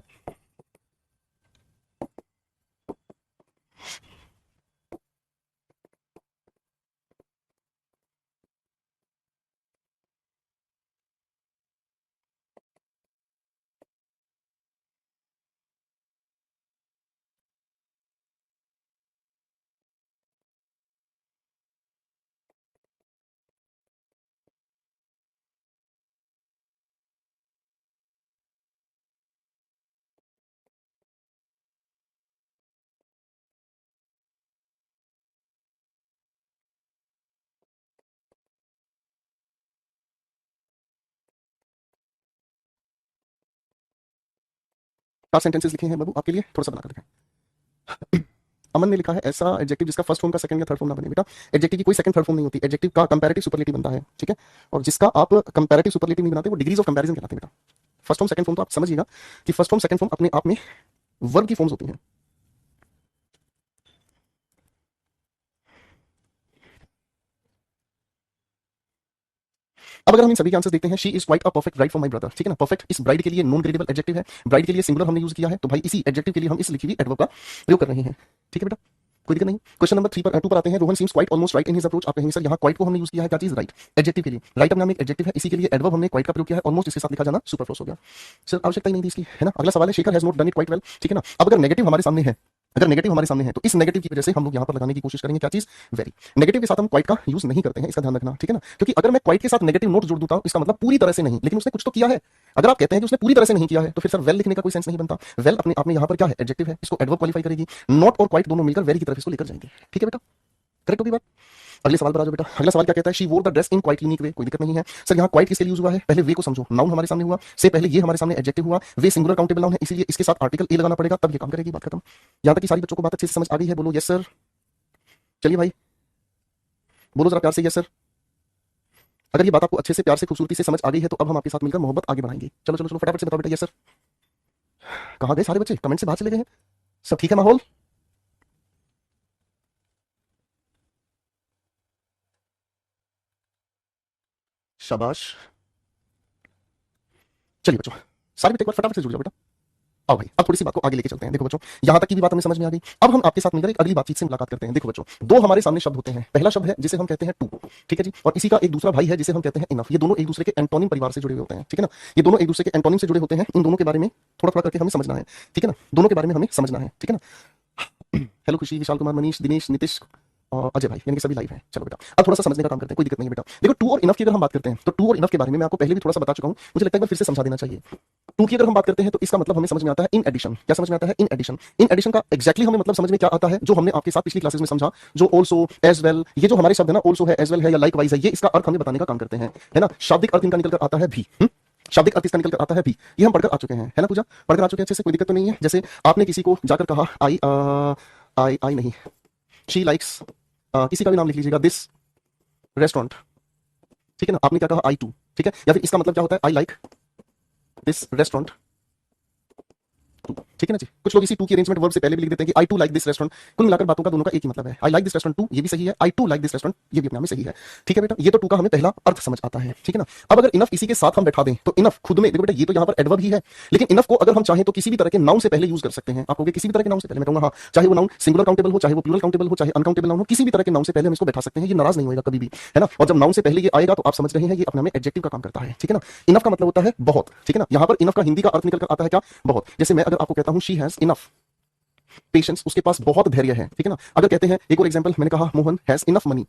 S1: चार सेंटेंसेस लिखे हैं बाबू आपके लिए, थोड़ा सा बनाकर दिखाएं। अमन ने लिखा है ऐसा एडजेक्टिव जिसका फर्स्ट फॉर्म का सेकंड या थर्ड फॉर्म ना बने। बेटा एडजेक्टिव की कोई सेकंड थर्ड फॉर्म नहीं होती, एडजेक्टिव का कंपैरेटिव सुपरलेटिव बनता है, ठीक है। और जिसका आप कंपैरेटिव सुपरलेटिव नहीं बनाते वो डिग्रीज ऑफ कंपैरिजन कहलाते हैं बेटा। फर्स्ट फॉर्म सेकंड फॉर्म तो आप समझिएगा कि फर्स्ट फॉर्म सेकंड फॉर्म अपने आप में वर्ब की फॉर्म्स होती हैं। अब अगर हम इन सभी के आंसर देखते हैं, she is quite a perfect bride for my brother, ठीक है ना। परफेक्ट इस ब्राइड के लिए नॉन ग्रेडेबल एडजेक्टिव है, ब्राइड के लिए सिंगुलर हमने यूज किया है, तो भाई इसी एडजेक्टिव के लिए हम इस लिखी हुई एडवर्ब का प्रयोग कर रहे हैं, ठीक है बेटा, कोई दिक्कत नहीं। क्वेश्चन नंबर 3 पर 2 पर आते हैं। Rohan seems quite almost right in his approach. आप कहेंगे सर यहाँ क्वाइट को हमने यूज किया है क्या चीज? राइट एडजेक्टिव के लिए। राइट अपने नाम एक एडजेक्टिव है, इसी के लिए एडवर्ब हमने क्वाइट का प्रयोग किया है। ऑलमोस्ट इसके साथ लिखा जाना सुपरफ्लुअस हो गया, सर आवश्यकता ही नहीं थी इसकी, है ना। अगला सवाल है Shekhar has not done it quite well, ठीक है ना। अब अगर नेगेटिव हमारे सामने है, अगर नेगेटिव हमारे सामने है तो इस नेगेटिव की वजह से हम लोग यहाँ पर लगाने की कोशिश करेंगे क्या चीज? वेरी। नेगेटिव के साथ हम क्वाइट का यूज नहीं करते हैं, इसका ध्यान रखना, ठीक है ना। क्योंकि अगर मैं क्वाइट के साथ नेगेटिव नोट जोड़ दूंगा इसका मतलब पूरी तरह से नहीं, लेकिन उसने कुछ तो किया है। अगर आप कहते हैं कि उसने पूरी तरह से नहीं किया है तो फिर सर वेल लिखने का कोई सेंस नहीं बनता। वेल अपने आप में यहाँ पर क्या है? एडजेक्टिव है, इसको एडवर्ब क्वालिफाई करेगी। नॉट और क्वाइट दोनों मिलकर वेरी की तरफ इसको लेकर जाएंगे, ठीक है बेटा, करेक्ट होगी बात। अगले सवाल पर आ जाओ बेटा। अगला सवाल क्या कहता है? शी वोर the dress in quite unique way. कोई दिक्कत नहीं है सर, यहाँ क्वाइट किसके लिए यूज हुआ है? पहले वे को समझो, नाउन हमारे सामने हुआ, से पहले ये हमारे सामने एडजेक्टिव हुआ, वे सिंगुलर काउंटेबल नाउन है, इसीलिए इसके साथ आर्टिकल ए लगाना पड़ेगा, तब ये काम करेगी, बात खत्म। यहाँ तक कि सारी बच्चों को बात अच्छे से समझ आ गई है? बोलो यस सर। चलिए भाई बोलो जरा प्यार से यस सर। अगर ये बात आपको अच्छे से प्यार से खूबसूरती से समझ आ गई है तो अब हम आपके साथ मिलकर मोहब्बत आगे बढ़ाएंगे। चलो चलो चलो फटाफट से बताओ बेटा यस सर। कहाँ गए सारे बच्चे? कमेंट से बाहर चले गए हैं? सब ठीक है माहौल? शाबाश। चलिए बच्चों सारे बच्चे एक बार फटाफट से जुड़ जाओ बेटा। आओ भाई अब थोड़ी सी बात को आगे लेके चलते हैं। देखो बच्चों यहां तक की भी बात हमें समझ में आ गई। अब हम आपके साथ मिलकर एक अगली बातचीत से मुलाकात करते हैं। देखो बच्चों दो हमारे सामने शब्द होते हैं। पहला शब्द है जिसे हम कहते हैं टू, ठीक है जी, और इसी का एक दूसरा भाई है जिसे हम कहते हैं इनफ। ये दोनों एक दूसरे के एंटोनिम परिवार से जुड़े हुए होते हैं, ठीक है ना। ये दोनों एक दूसरे के एंटोनिम से जुड़े होते हैं। इन दोनों के बारे में थोड़ा थोड़ा करके हमें समझना है, ठीक है ना। दोनों के बारे में हमें समझना है, ठीक है ना। हेलो खुशी, विशाल कुमार, मनीष, दिनेश, नीतीश, अजय भाई, यानी कि सभी लाइव हैं। चलो बेटा, अब थोड़ा सा समझने का काम करते हैं, कोई दिक्कत नहीं है बेटा। देखो, टू और इनफ की अगर हम बात करते हैं तो टू और इनफ के बारे में मैं आपको पहले भी थोड़ा सा बता चुका हूं, मुझे लगता है एक बार फिर से समझा देना चाहिए। टू की अगर हम बात करते हैं तो इसका मतलब हमें समझ में आता है इन एडिशन। क्या समझ में आता है? In addition. इन एडिशन का एग्जैक्टली हमें मतलब समझ में क्या आता है, जो हमने आपके साथ पिछली क्लासेस में समझा, जो ऑल्सो, एज वेल, ये जो हमारे शब्द है ना, ऑल्सो है, एज वेल है या लाइक वाइज है, ये इसका अर्थ हमें बताने का काम करते हैं, है ना। शाब्दिक अर्थ इनका निकल कर आता है भी। शाब्दिक अर्थ इसका निकल कर आता है भी। ये हम पढ़कर आ चुके हैं, है ना पूजा, पढ़कर आ चुके हैं अच्छे से, कोई दिक्कत तो नहीं है। जैसे आपने किसी को जाकर कहा आई आई नहीं, शी लाइक्स, किसी का भी नाम लिख लीजिएगा, दिस रेस्टोरेंट, ठीक है ना। आपने क्या कहा? आई टू, ठीक है। या फिर इसका मतलब क्या होता है? I like this restaurant too, ठीक है ना जी। कुछ लोग इसी टू की अरेंजमेंट वर्ब से पहले भी लिख देते हैं कि आई टू लाइक दिस रेस्टोरेंट। कुल मिलाकर बातों का दोनों का एक ही मतलब है। I like this restaurant too, ये भी सही है, I too like this restaurant, ये भी अपने आप में सही है, ठीक है बेटा। ये तो टू का हमें पहला अर्थ समझ आता है, ठीक है ना। अब अगर इनफ इसी के साथ हम बैठा दें तो इनफ खुद में, देखो बेटा, ये तो यहाँ पर एडवर्ब ही है, लेकिन इनफ को अगर हम चाहें तो किसी भी तरह के नाउन से पहले यूज कर सकते हैं। आप कहोगे किसी भी तरह के नाउन से पहले, मैं कहूंगा हाँ, चाहे वो नाउन सिंगुलर काउंटेबल हो, चाहे वो प्लूरल काउंटेबल हो, चाहे अनकाउंटेबल नाउन हो, किसी भी तरह के नाउन से पहले हम इसको बैठा सकते हैं, ये नाराज नहीं होगा कभी भी, है ना। और जब नाउन से पहले ये आएगा तो आप समझ रहे हैं, ये अपने में एडजेक्टिव का काम करता है, ठीक है ना। इनफ का मतलब होता है बहुत, ठीक है ना। यहाँ पर इनफ का हिंदी का अर्थ निकल कर आता है क्या? बहुत। जैसे मैं अगर आपको कहता हूँ शी हैज इनफ पेशेंस, उसके पास बहुत धैर्य है, ठीक है ना। अगर कहते हैं, एक और एग्जांपल, मैंने कहा मोहन हैज इनफ मनी,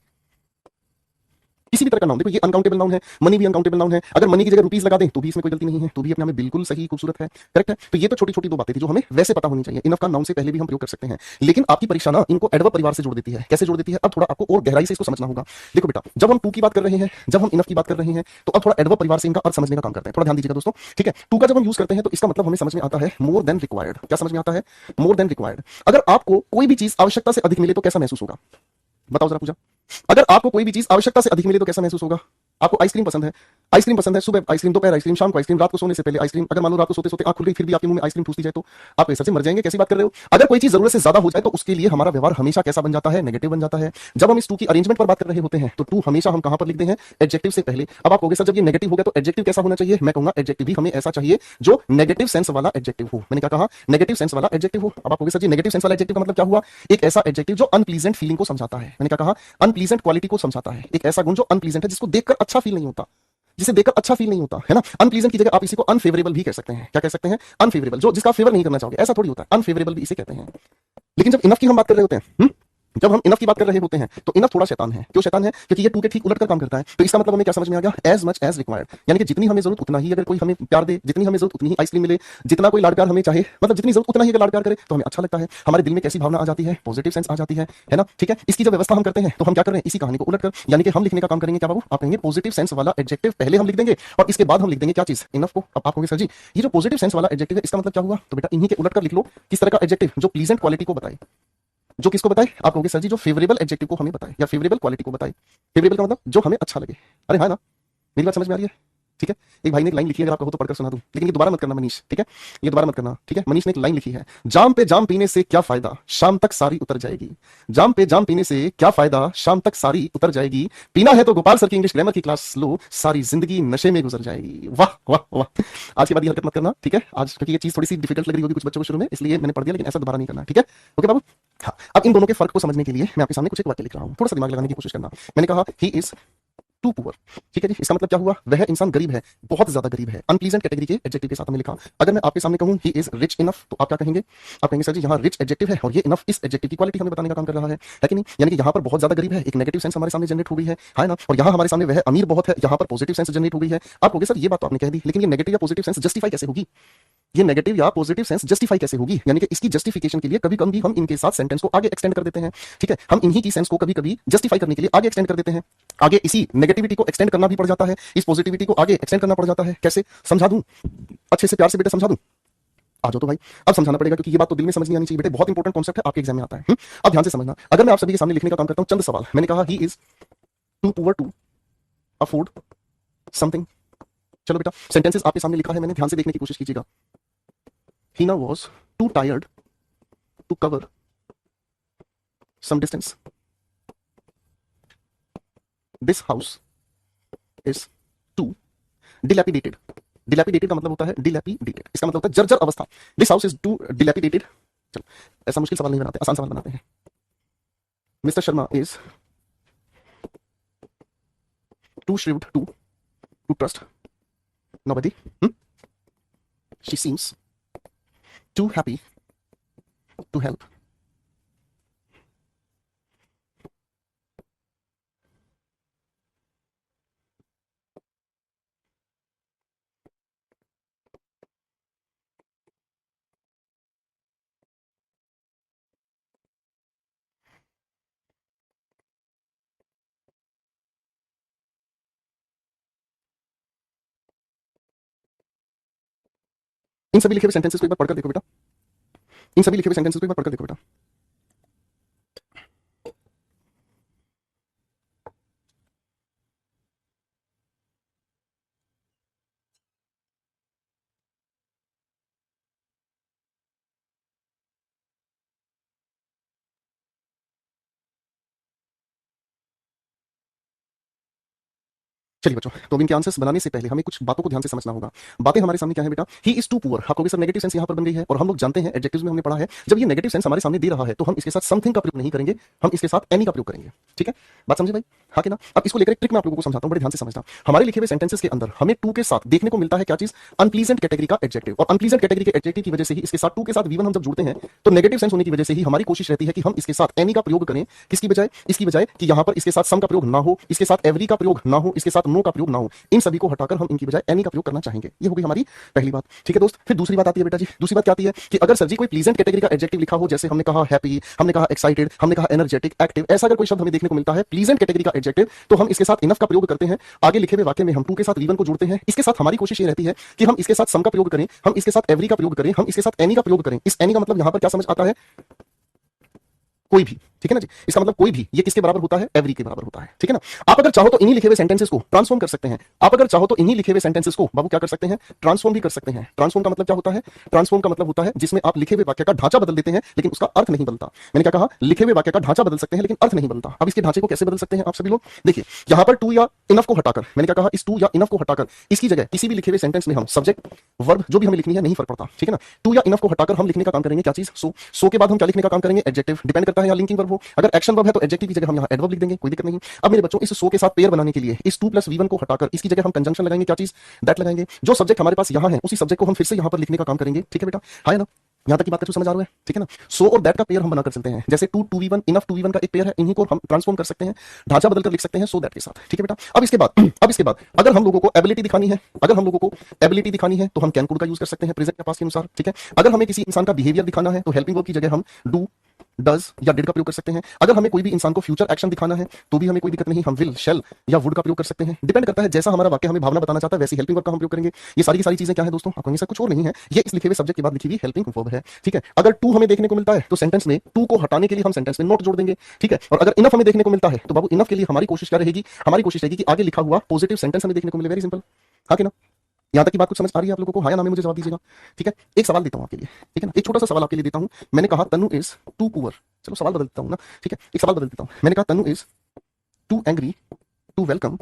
S1: किसी भी तरह का नाउन, देखो ये अनकाउंटेबल नाउन है, मनी भी अनकाउंटेबल नाउन है। अगर मनी की जगह रुपीस लगा दें तो भी इसमें कोई गलती नहीं है, तो भी अपने में बिल्कुल सही, खूबसूरत है, करेक्ट है। तो ये तो छोटी छोटी दो बातें थी जो हमें वैसे पता होनी चाहिए। इनफ का नाउन से पहले भी हम प्रयोग कर सकते हैं, लेकिन आपकी परीक्षा ना इनको एडवर्ब परिवार से जोड़ देती है। कैसे जोड़ देती है? अब थोड़ा आपको और गहराई से इसको समझना होगा। देखो बेटा, जब हम टू की बात कर रहे हैं, जब हम इनफ की बात कर रहे हैं, तो अब थोड़ा एडवर्ब परिवार से इनका अर्थ समझने का काम करते हैं। थोड़ा ध्यान दीजिएगा दोस्तों, ठीक है। टू का जब हम यूज करते हैं तो इसका मतलब हमें समझ में आता है मोर देन रिक्वायर्ड। क्या समझ में आता है? More than required. अगर आपको कोई भी चीज आवश्यकता से अधिक मिले तो कैसा महसूस होगा? बताओ जरा पूजा। अगर आपको कोई भी चीज आवश्यकता से अधिक मिले तो कैसा महसूस होगा? आपको आइसक्रीम पसंद है, आइसक्रीम पसंद है, सुबह आइसक्रीम, दोपहर आइसक्रीम, शाम को आइसक्रीम, रात को सोने से पहले आइसक्रीम। अगर मान लो रात को सोते सोते आंख खुल गई फिर भी आपके मुंह में आइसक्रीम ठूस दी जाए तो आप ऐसे मर जाएंगे। कैसी बात कर रहे हो? अगर कोई चीज जरूरत से ज्यादा हो जाए तो उसके लिए हमारा व्यवहार हमेशा कैसा बन जाता है? नेगेटिव बन जाता है। जब हम इस टू की अरेंजमेंट पर बात कर रहे होते हैं तो टू हमेशा हम कहां पर लिखते हैं? एडजेक्टिव से पहले। अब आप कहोगे सर जब ये नेगेटिव हो गया तो एडजेक्टिव कैसा होना चाहिए? मैं कहूंगा एडजेक्टिव भी हमें ऐसा चाहिए जो नेगेटिव सेंस वाला एडजेक्टिव हो। मैंने क्या कहा? नेगेटिव सेंस वाला एडजेक्टिव हो। अब आप कहोगे सर जी नेगेटिव सेंस वाला एडजेक्टिव का मतलब क्या हुआ? एक ऐसा एडजेक्टिव जो अनप्लीजेंट फीलिंग को समझाता है। मैंने क्या कहा? अनप्लीजेंट क्वालिटी को समझाता है। एक ऐसा गुण जो अनप्लीजेंट है, जिसको देखकर अच्छा फील नहीं होता, जिसे देखकर अच्छा फील नहीं होता, है ना। अनप्लीजेंट की जगह आप इसी को अनफेवरेबल भी कह सकते हैं। क्या कह सकते हैं? अनफेवरेबल, जो जिसका फेवर नहीं करना चाहोगे, ऐसा थोड़ी होता है, अनफेवरेबल भी इसे कहते हैं। लेकिन जब इनफ की हम बात कर रहे होते हैं, जब हम इनफ की बात कर रहे होते हैं तो इनफ थोड़ा शैतान है। क्यों शैतान है? क्योंकि ये टू के ठीक उलट कर काम करता है। तो इसका मतलब हमें क्या समझ में आ गया? एज मच एज रिक्वायर्ड, यानी कि जितनी हमें जरूरत उतना ही अगर कोई हमें प्यार दे, जितनी हमें जरूरत उतनी ही आइसक्रीम मिले, जितना कोई लाड प्यार हमें चाहे, मतलब जितनी जरूरत उतना ही अगर लाड प्यार करे तो हमें अच्छा लगता है। हमारे दिल में कैसी भावना आ जाती है? पॉजिटिव सेंस आ जाती है ना, ठीक है। इसकी जब व्यवस्था हम करते हैं तो हम क्या कर रहे हैं? इसी कहानी को उलट कर, यानी कि हम लिखने का काम करेंगे क्या बाबू? आप कहेंगे पॉजिटिव सेंस वाला एडजेक्टिव पहले हम लिख देंगे और इसके बाद हम लिख देंगे क्या चीज? इनफ को। अब आप कहोगे सर जी ये जो पॉजिटिव सेंस वाला एडजेक्टिव है इसका मतलब क्या हुआ? तो बेटा इन्हीं के उलट कर लिख लो, किस तरह का एडजेक्टिव? जो प्लीजेंट क्वालिटी को बताए। जो किसको बताए? आप कहोगे सर जी जो फेवरेबल एडजेक्टिव को हमें बताए या फेवरेबल क्वालिटी को बताए। फेवरेबल का मतलब जो हमें अच्छा लगे। अरे हाँ ना, मेरी बात समझ में आ रही है? ठीक है। एक भाई ने एक लाइन लिखी है, अगर आप कहो तो पढ़कर सुना दूं, लेकिन ये दोबारा मत करना मनीष, ठीक है। ये दोबारा मत करना, ठीक है। मनीष ने एक लाइन लिखी है, जाम पे जाम पीने से क्या फायदा, शाम तक सारी उतर जाएगी। जाम पे जाम पीने से क्या फायदा, शाम तक सारी उतर जाएगी। पीना है तो गोपाल सर की इंग्लिश ग्रामर की क्लास लो, सारी जिंदगी नशे में गुजर जाएगी। वाह वाह वाह। आज के बाद ये हरकत मत करना, ठीक है। आज क्योंकि ये चीज थोड़ी सी डिफिकल्ट लग रही होगी कुछ बच्चों को शुरू में, इसलिए मैंने पढ़ दिया, लेकिन ऐसा दोबारा नहीं करना, ठीक है। ओके बाबू। हाँ, अब इन दोनों के फर्क को समझने के लिए मैं आपके सामने कुछ एक वाक्य लिख रहा हूं, थोड़ा सा दिमाग लगाने की कोशिश करना। मैंने कहा ही इज टू पुअर, ठीक है जी। इसका मतलब क्या हुआ? वह इंसान गरीब है, बहुत ज्यादा गरीब है। अनप्लीजेंट कैटेगरी के एडजेक्टिव के साथ हमने लिखा। अगर मैं आपके सामने कहूं ही इज रिच इनफ तो आप क्या कहेंगे? आप कहेंगे सर जी यहाँ रिच एडजेक्टिव है और ये इनफ इस एडजेक्टिव की क्वालिटी हमें बताने का काम कर रहा है कि नहीं? यानी कि यहाँ पर बहुत ज्यादा गरीब है, एक नेगेटिव सेंस हमारे सामने जनरेट हो गई है ना। और यहाँ हमारे सामने वह अमीर बहुत है, यहाँ पर पॉजिटिव सेंस जनरेट हो गई है। आप कहोगे सर ये बात तो आपने कह दी, लेकिन ये नेगेटिव या पॉजिटिव सेंस जस्टिफाई कैसे होगी? ये नेगेटिव या पॉजिटिव सेंस जस्टिफाई कैसे होगी? यानी कि इसकी जस्टिफिकेशन के लिए कभी कभी हम इनके साथ सेंटेंस को आगे एक्सटेंड कर देते हैं, ठीक है। हम इन्हीं की सेंस को कभी कभी जस्टिफाई करने के लिए आगे एक्सटेंड कर देते हैं। आगे इसी नेगेटिविटी को एक्सटेंड करना भी पड़ जाता है, इस पॉजिटिविटी को आगे एक्सटेंड करना पड़ जाता है। कैसे समझा दूं? अच्छे से प्यार से बेटा समझा दूं? आ जाओ तो भाई, अब समझाना पड़ेगा क्योंकि ये बात तो दिल में समझ नहीं आनी चाहिए बेटे, बहुत इंपॉर्टेंट कॉन्सेप्ट है, आपके एग्जाम में आता है। अब ध्यान से समझना। अगर मैं आप सभी के सामने लिखने का काम करता हूं चंद सवाल, मैंने कहा he is too poor to afford something. चलो बेटा सेंटेंसेस आपके सामने लिखा है मैंने, ध्यान से देखने की कोशिश कीजिएगा। Hina was too tired to cover some distance. This house is too dilapidated. Dilapidated का मतलब होता है dilapidated, इसका मतलब होता है जर्जर अवस्था। This house is too dilapidated. चलो ऐसा मुश्किल सवाल नहीं बनाते, आसान सवाल बनाते हैं। Mr. Sharma is too shrewd to trust nobody. She seems too happy to help. इन सभी लिखे हुए सेंटेंसेस को एक बार पढ़कर देखो बेटा, इन सभी लिखे हुए सेंटेंसेस को एक बार पढ़कर देखो बेटा। चलिए बच्चों, तो अब इनके आंसर्स बनाने से पहले हमें कुछ बातों को ध्यान से समझना होगा। बातें हमारे सामने क्या है बेटा, ही इज टू पुअर। आपको सर नेगेटिव सेंस यहाँ पर बन गई है, और हम लोग जानते हैं एडजेक्टिव्स में हमने पढ़ा है, जब ये नेगेटिव सेंस हमारे सामने दे रहा है तो हम इसके साथ समथिंग का प्रयोग नहीं करेंगे, हम इसके साथ एनी का प्रयोग करेंगे। ठीक है, बात समझे भाई? हाँ कि ना? अब इसको लेकर एक ट्रिक मैं आप लोगों को समझाता हूँ, बड़े ध्यान से समझना। हमारे लिखे हुए सेंटेंसेस के अंदर हमें टू के साथ देखने को मिलता है क्या चीज, अनप्लीजेंट कैटेगरी का एडजेक्टिव। और अनप्लीजेंट कैटेगरी के एडजेक्टिव की वजह से ही इसके साथ टू के साथ वीवन हम जब जुड़ते हैं तो नेगेटिव सेंस होने की वजह से ही हमारी कोशिश रहती है कि हम इसके साथ एनी का प्रयोग करें, किसकी बजाय, इसकी बजाय कि यहां पर इसके साथ सम का प्रयोग ना हो, इसके साथ एवरी का प्रयोग ना हो, इसके साथ नो का प्रयोग ना हो। इन सभी को हटाकर हम इनकी बजाय एनी का प्रयोग करना चाहेंगे। ये हो गई हमारी पहली बात। ठीक है दोस्त, फिर दूसरी बात आती है बेटा जी, दूसरी बात क्या आती है कि अगर सर जी कोई प्लीजेंट कैटेगरी का एडजेक्टिव लिखा हो, जैसे हमने कहा हैप्पी, हमने कहा एक्साइटेड, हमने कहा एनर्जेटिक, एक्टिव, ऐसा अगर कोई शब्द हमें देखने को मिलता है प्लीजेंट कैटेगरी का एडजेक्टिव, तो हम इसके साथ इनफ का प्रयोग करते हैं। आगे लिखे हुए वाक्य में हम टू के साथ वीवन को जोड़ते हैं। इसके साथ हमारी कोशिश ये रहती है कि हम इसके साथ सम का प्रयोग करें, हम इसके साथ एवरी का प्रयोग करें, हम इसके साथ एनी का प्रयोग करें। इस एनी का मतलब यहां पर क्या समझ आता है, कोई भी। ठीक है ना जी, इसका मतलब कोई भी, ये किसके बराबर होता है, एवरी के बराबर होता है। ठीक है ना? आप अगर चाहो तो इन्हीं लिखे हुए सेंटेंसेस को ट्रांसफॉर्म कर सकते हैं। आप अगर चाहो तो इन्हीं लिखे हुए सेंटेंसेस को बाबू क्या कर सकते हैं, ट्रांसफॉर्म भी कर सकते हैं। ट्रांसफॉर्म का मतलब क्या होता है, ट्रांसफॉर्म का मतलब होता है जिसमें आप लिखे हुए वाक्य का ढांचा बदल देते हैं लेकिन उसका अर्थ नहीं बदलता। मैंने क्या कहा, लिखे हुए वाक्य का ढांचा बदल सकते हैं लेकिन अर्थ नहीं बदलता। अब इसके ढांचे को कैसे बदल सकते हैं आप सभी लोग, देखिए यहां पर टू या इनफ को हटाकर, मैंने क्या कहा, इस टू या इनफ को हटाकर इसकी जगह किसी भी लिखे हुए सेंटेंस में हम सब्जेक्ट वर्ब जो भी हमें लिखनी है नहीं फर्क पड़ता। ठीक है ना? टू या इनफ को हटाकर हम लिखने का काम करेंगे क्या चीज, सो के बाद हम क्या लिखने का काम करेंगे, एडजेक्टिव। डिपेंड करता है यहाँ लिंकिंग वर्ब हो, अगर एक्शन वर्ब है तो एडजेक्टिव की जगह हम यहाँ एडवर्ब लिख देंगे, कोई दिक्कत नहीं। अब मेरे बच्चों, इस सो के साथ पेयर बनाने के लिए इस टू प्लस वी वन को हटाकर इसकी जगह हम कंजंक्शन लगाएंगे, क्या चीज, दैट लगाएंगे। जो सब्जेक्ट हमारे पास यहाँ है उसी सब्जेक्ट को हम फिर से यहाँ पर लिखने का काम करेंगे। ठीक है बेटा, है ना? यहां तक की बात कर समझ आ रहा है? ठीक है ना? सो और दैट का पेयर हम बना कर चलते हैं, जैसे too to V one, enough to V one का एक पेयर है, इन्हीं को हम ट्रांसफॉर्म कर सकते हैं, ढांचा बदलकर लिख सकते हैं सो दैट के साथ। ठीक है बेटा? अब इसके बाद अगर हम लोगों को एबिलिटी दिखानी है, अगर हम लोगों को एबिलिटी दिखानी है तो हम कैन कुड का यूज कर सकते हैं प्रेजेंट या पास्ट के अनुसार। ठीक है? अगर हमें किसी इंसान का बिहेवियर दिखाना है तो हेल्पिंग वर्ब की जगह हम डू, डज या डिड का प्रयोग कर सकते हैं। अगर हमें कोई भी इंसान को फ्यूचर एक्शन दिखाना है तो भी हमें कोई दिक्कत नहीं, हम विल, शैल या वुड का प्रयोग कर सकते हैं। डिपेंड करता है जैसा हमारा वाक्य हमें भावना बताना चाहता है वैसी हेल्पिंग वर्ब का हम प्रयोग करेंगे। ये सारी की सारी चीजें क्या है दोस्तों, आपको सब कुछ और नहीं है, ये इस लिखे हुए सब्जेक्ट के बाद लिखी हुई हेल्पिंग वर्ब है। ठीक है? अगर टू हमें देखने को मिलता है तो सेंटेंस में टू को हटाने के लिए हम सेंटेंस में नोट जोड़ देंगे। ठीक है? और अगर इनफ हमें देखने को मिलता है तो बाबू इनफ के लिए हमारी कोशिश क्या रहेगी, हमारी कोशिश रहेगी कि आगे लिखा हुआ पॉजिटिव सेंटेंस हमें देखने को मिले। वेरी सिंपल, हाँ कि ना? यहां तक की बात कुछ समझ आ रही है आप लोगों को, हाँ या ना में मुझे जवाब दीजिएगा। ठीक है? एक सवाल देता हूं आपके लिए, ठीक है ना? एक छोटा सा सवाल आपके लिए देता हूं। मैंने कहा तनु इज टू पुअर, चलो सवाल बदल देता हूं ना। ठीक है, एक सवाल बदल देता हूं। मैंने कहा Tanu is too angry to welcome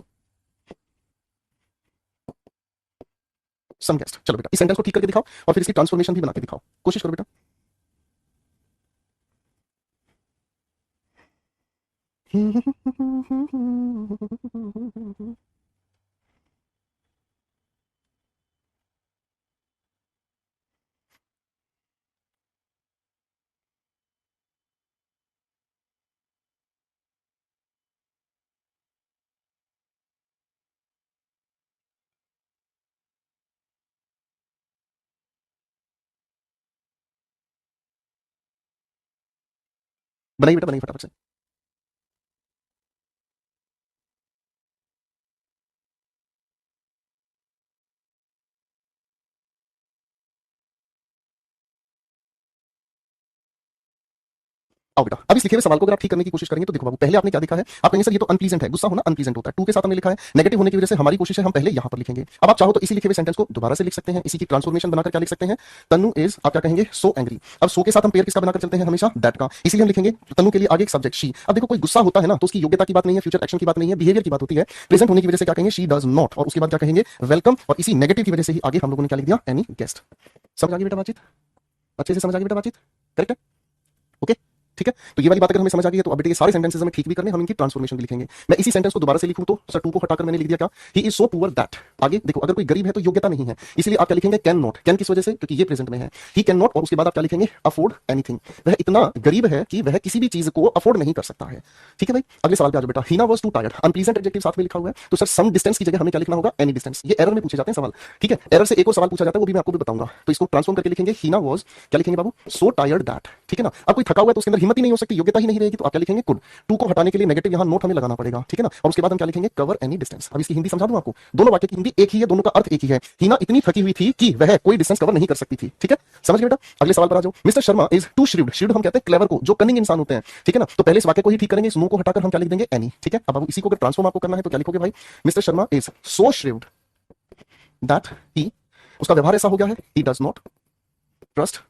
S1: some guest. चलो बेटा, इस सेंटेंस को ठीक करके दिखाओ और फिर इसकी ट्रांसफॉर्मेशन भी बना के दिखाओ, कोशिश करो बेटा। बनाइए बेटा, बनाइए फटाफट से। आओ बेटा, अब इस लिखे हुए सवाल को अगर आप ठीक करने की कोशिश करेंगे तो देखो बाबू, पहले आपने क्या लिखा है, आप कहेंगे सर ये तो अनप्लीजेंट है, गुस्सा होना अनप्लीजेंट होता है, टू के साथ हमने लिखा है, नेगेटिव होने की वजह से हमारी कोशिश है हम पहले यहां पर लिखेंगे। अब आप चाहो तो इसी लिखे हुए सेंटेंस को दोबारा से लिख सकते हैं, इसी की ट्रांसफॉर्मेशन बनाकर क्या लिख सकते हैं, तनु इज, आप क्या कहेंगे, सो एंग्री। अब सो के साथ हम पेयर किसका बनाकर चलते हैं, हमेशा दैट का, इसीलिए हम लिखेंगे तनु के लिए आगे एक सब्जेक्ट शी। अब देखो कोई गुस्सा होता है ना तो उसकी योग्यता की बात नहीं है, फ्यूचर एक्शन की बात नहीं है, बिहेवियर की बात होती है। प्रेजेंट होने की वजह से क्या कहेंगे, शी डज नॉट, और उसके बाद क्या कहेंगे, वेलकम, और इसी नेगेटिव की वजह से ही आगे हम लोगों ने क्या लिख दिया, एनी गेस्ट। समझ आ गई बेटा बातचीत, अच्छे से समझ आ गई बेटा बातचीत, करेक्ट है? ओके, ठीक है? तो ये वाली बात अगर हमें समझ आ गई है तो अब बेटे ये सारे सेंटेंसेस हमें ठीक भी करने, हम इनकी ट्रांसफॉर्मेशन भी लिखेंगे। मैं इसी सेंटेंस को दोबारा से लिखूं तो सर टू को हटाकर मैंने लिख दिया क्या, ही इज सो पुअर दैट। आगे देखो, अगर कोई गरीब है तो योग्यता नहीं है, इसलिए आप क्या लिखेंगे, कैन नॉट। कैन किस वजह से, क्योंकि ये प्रेजेंट में है, ही कैन नॉट, और उसके बाद आप क्या लिखेंगे, अफोर्ड एनीथिंग। वह इतना गरीब है कि वह किसी भी चीज को अफोर्ड नहीं कर सकता है। ठीक है भाई? अगले सवाल पे आ जाओ बेटा, Heena was too tired, unpleasant adjective साथ में लिखा हुआ है, तो सर सम डिस्टेंस की जगह हमें क्या लिखना होगा, एनी डिस्टेंस। ये एरर में पूछे जाते हैं सवाल। ठीक है? एरर से एक और सवाल पूछा जाता है, वो भी मैं आपको बताऊंगा। तो इसको ट्रांसफॉर्म करके लिखेंगे, हीना वाज, क्या लिखेंगे बाबू, सो टायर्ड दैट। ठीक है ना। अब कोई थका हुआ है तो उसके अंदर हिम्मत ही नहीं हो सकती, योग्यता ही नहीं रहेगी, तो आप क्या लिखेंगे, कुड। टू को हटाने के लिए नेगेटिव यहां नोट हमें लगाना पड़ेगा, ठीक है ना। और उसके बाद हम क्या लिखेंगे, कवर एनी डिस्टेंस। अब इसकी हिंदी समझा दूं आपको, दोनों वाक्य की हिंदी एक ही है, दोनों का अर्थ एक ही है। हिना इतनी थकी हुई थी कि वह कोई डिस्टेंस कवर नहीं कर सकती थी, ठीक है, समझ गए बेटा। अगले सवाल पर आ जाओ। मिस्टर शर्मा इज टू श्रीव्ड, श्रीव्ड हम कहते हैं क्लेवर को, जो कनिंग इंसान होते हैं, ठीक है ना। तो पहले इस वाक्य को ही ठीक करेंगे, इस नो को हटाकर हम क्या लिख देंगे, एनी, ठीक है। अब इसी को अगर ट्रांसफॉर्म आपको करना है तो क्या लिखोगे भाई, mister Sharma is so shrewd that he, उसका व्यवहार ऐसा हो गया है, he does not trust